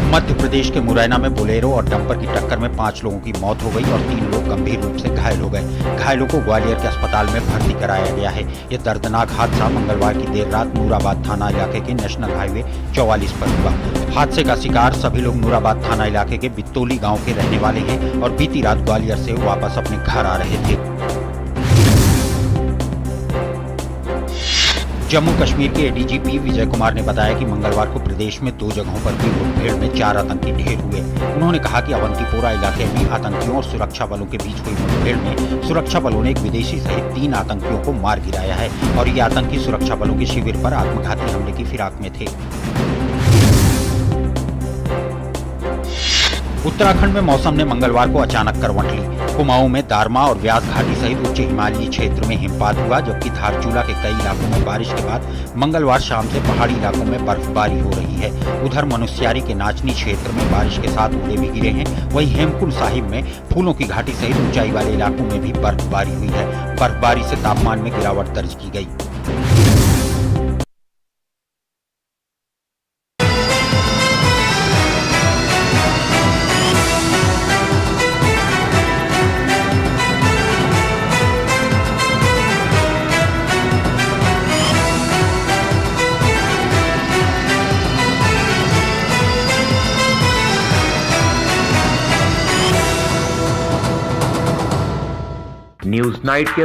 मध्य प्रदेश के मुरैना में बोलेरो और डंपर की टक्कर में 5 लोगों की मौत हो गई और 3 लोग गंभीर रूप से घायल हो गए। घायलों को ग्वालियर के अस्पताल में भर्ती कराया गया है। यह दर्दनाक हादसा मंगलवार की देर रात नूराबाद थाना इलाके के नेशनल हाईवे 44 पर हुआ। हादसे का शिकार सभी लोग नूराबाद थाना इलाके के बित्तोली गाँव के रहने वाले हैं और बीती रात ग्वालियर से वापस अपने घर आ रहे थे। जम्मू कश्मीर के एडीजीपी विजय कुमार ने बताया कि मंगलवार को प्रदेश में 2 जगहों पर हुई मुठभेड़ में 4 आतंकी ढेर हुए। उन्होंने कहा कि अवंतीपोरा इलाके में आतंकियों और सुरक्षा बलों के बीच हुई मुठभेड़ में सुरक्षा बलों ने एक विदेशी सहित 3 आतंकियों को मार गिराया है और ये आतंकी सुरक्षा बलों के शिविर पर आत्मघाती हमले की फिराक में थे। उत्तराखंड में मौसम ने मंगलवार को अचानक करवट ली। कुमाऊं में दारमा और व्यास घाटी सहित उच्च हिमालयी क्षेत्र में हिमपात हुआ, जबकि धारचूला के कई इलाकों में बारिश के बाद मंगलवार शाम से पहाड़ी इलाकों में बर्फबारी हो रही है। उधर मनुस्यारी के नाचनी क्षेत्र में बारिश के साथ ओले भी गिरे हैं। वहीं हेमकुंड साहिब में फूलों की घाटी सहित ऊंचाई वाले इलाकों में भी बर्फबारी हुई है। बर्फबारी से तापमान में गिरावट दर्ज की गई। न्यूज नाइट के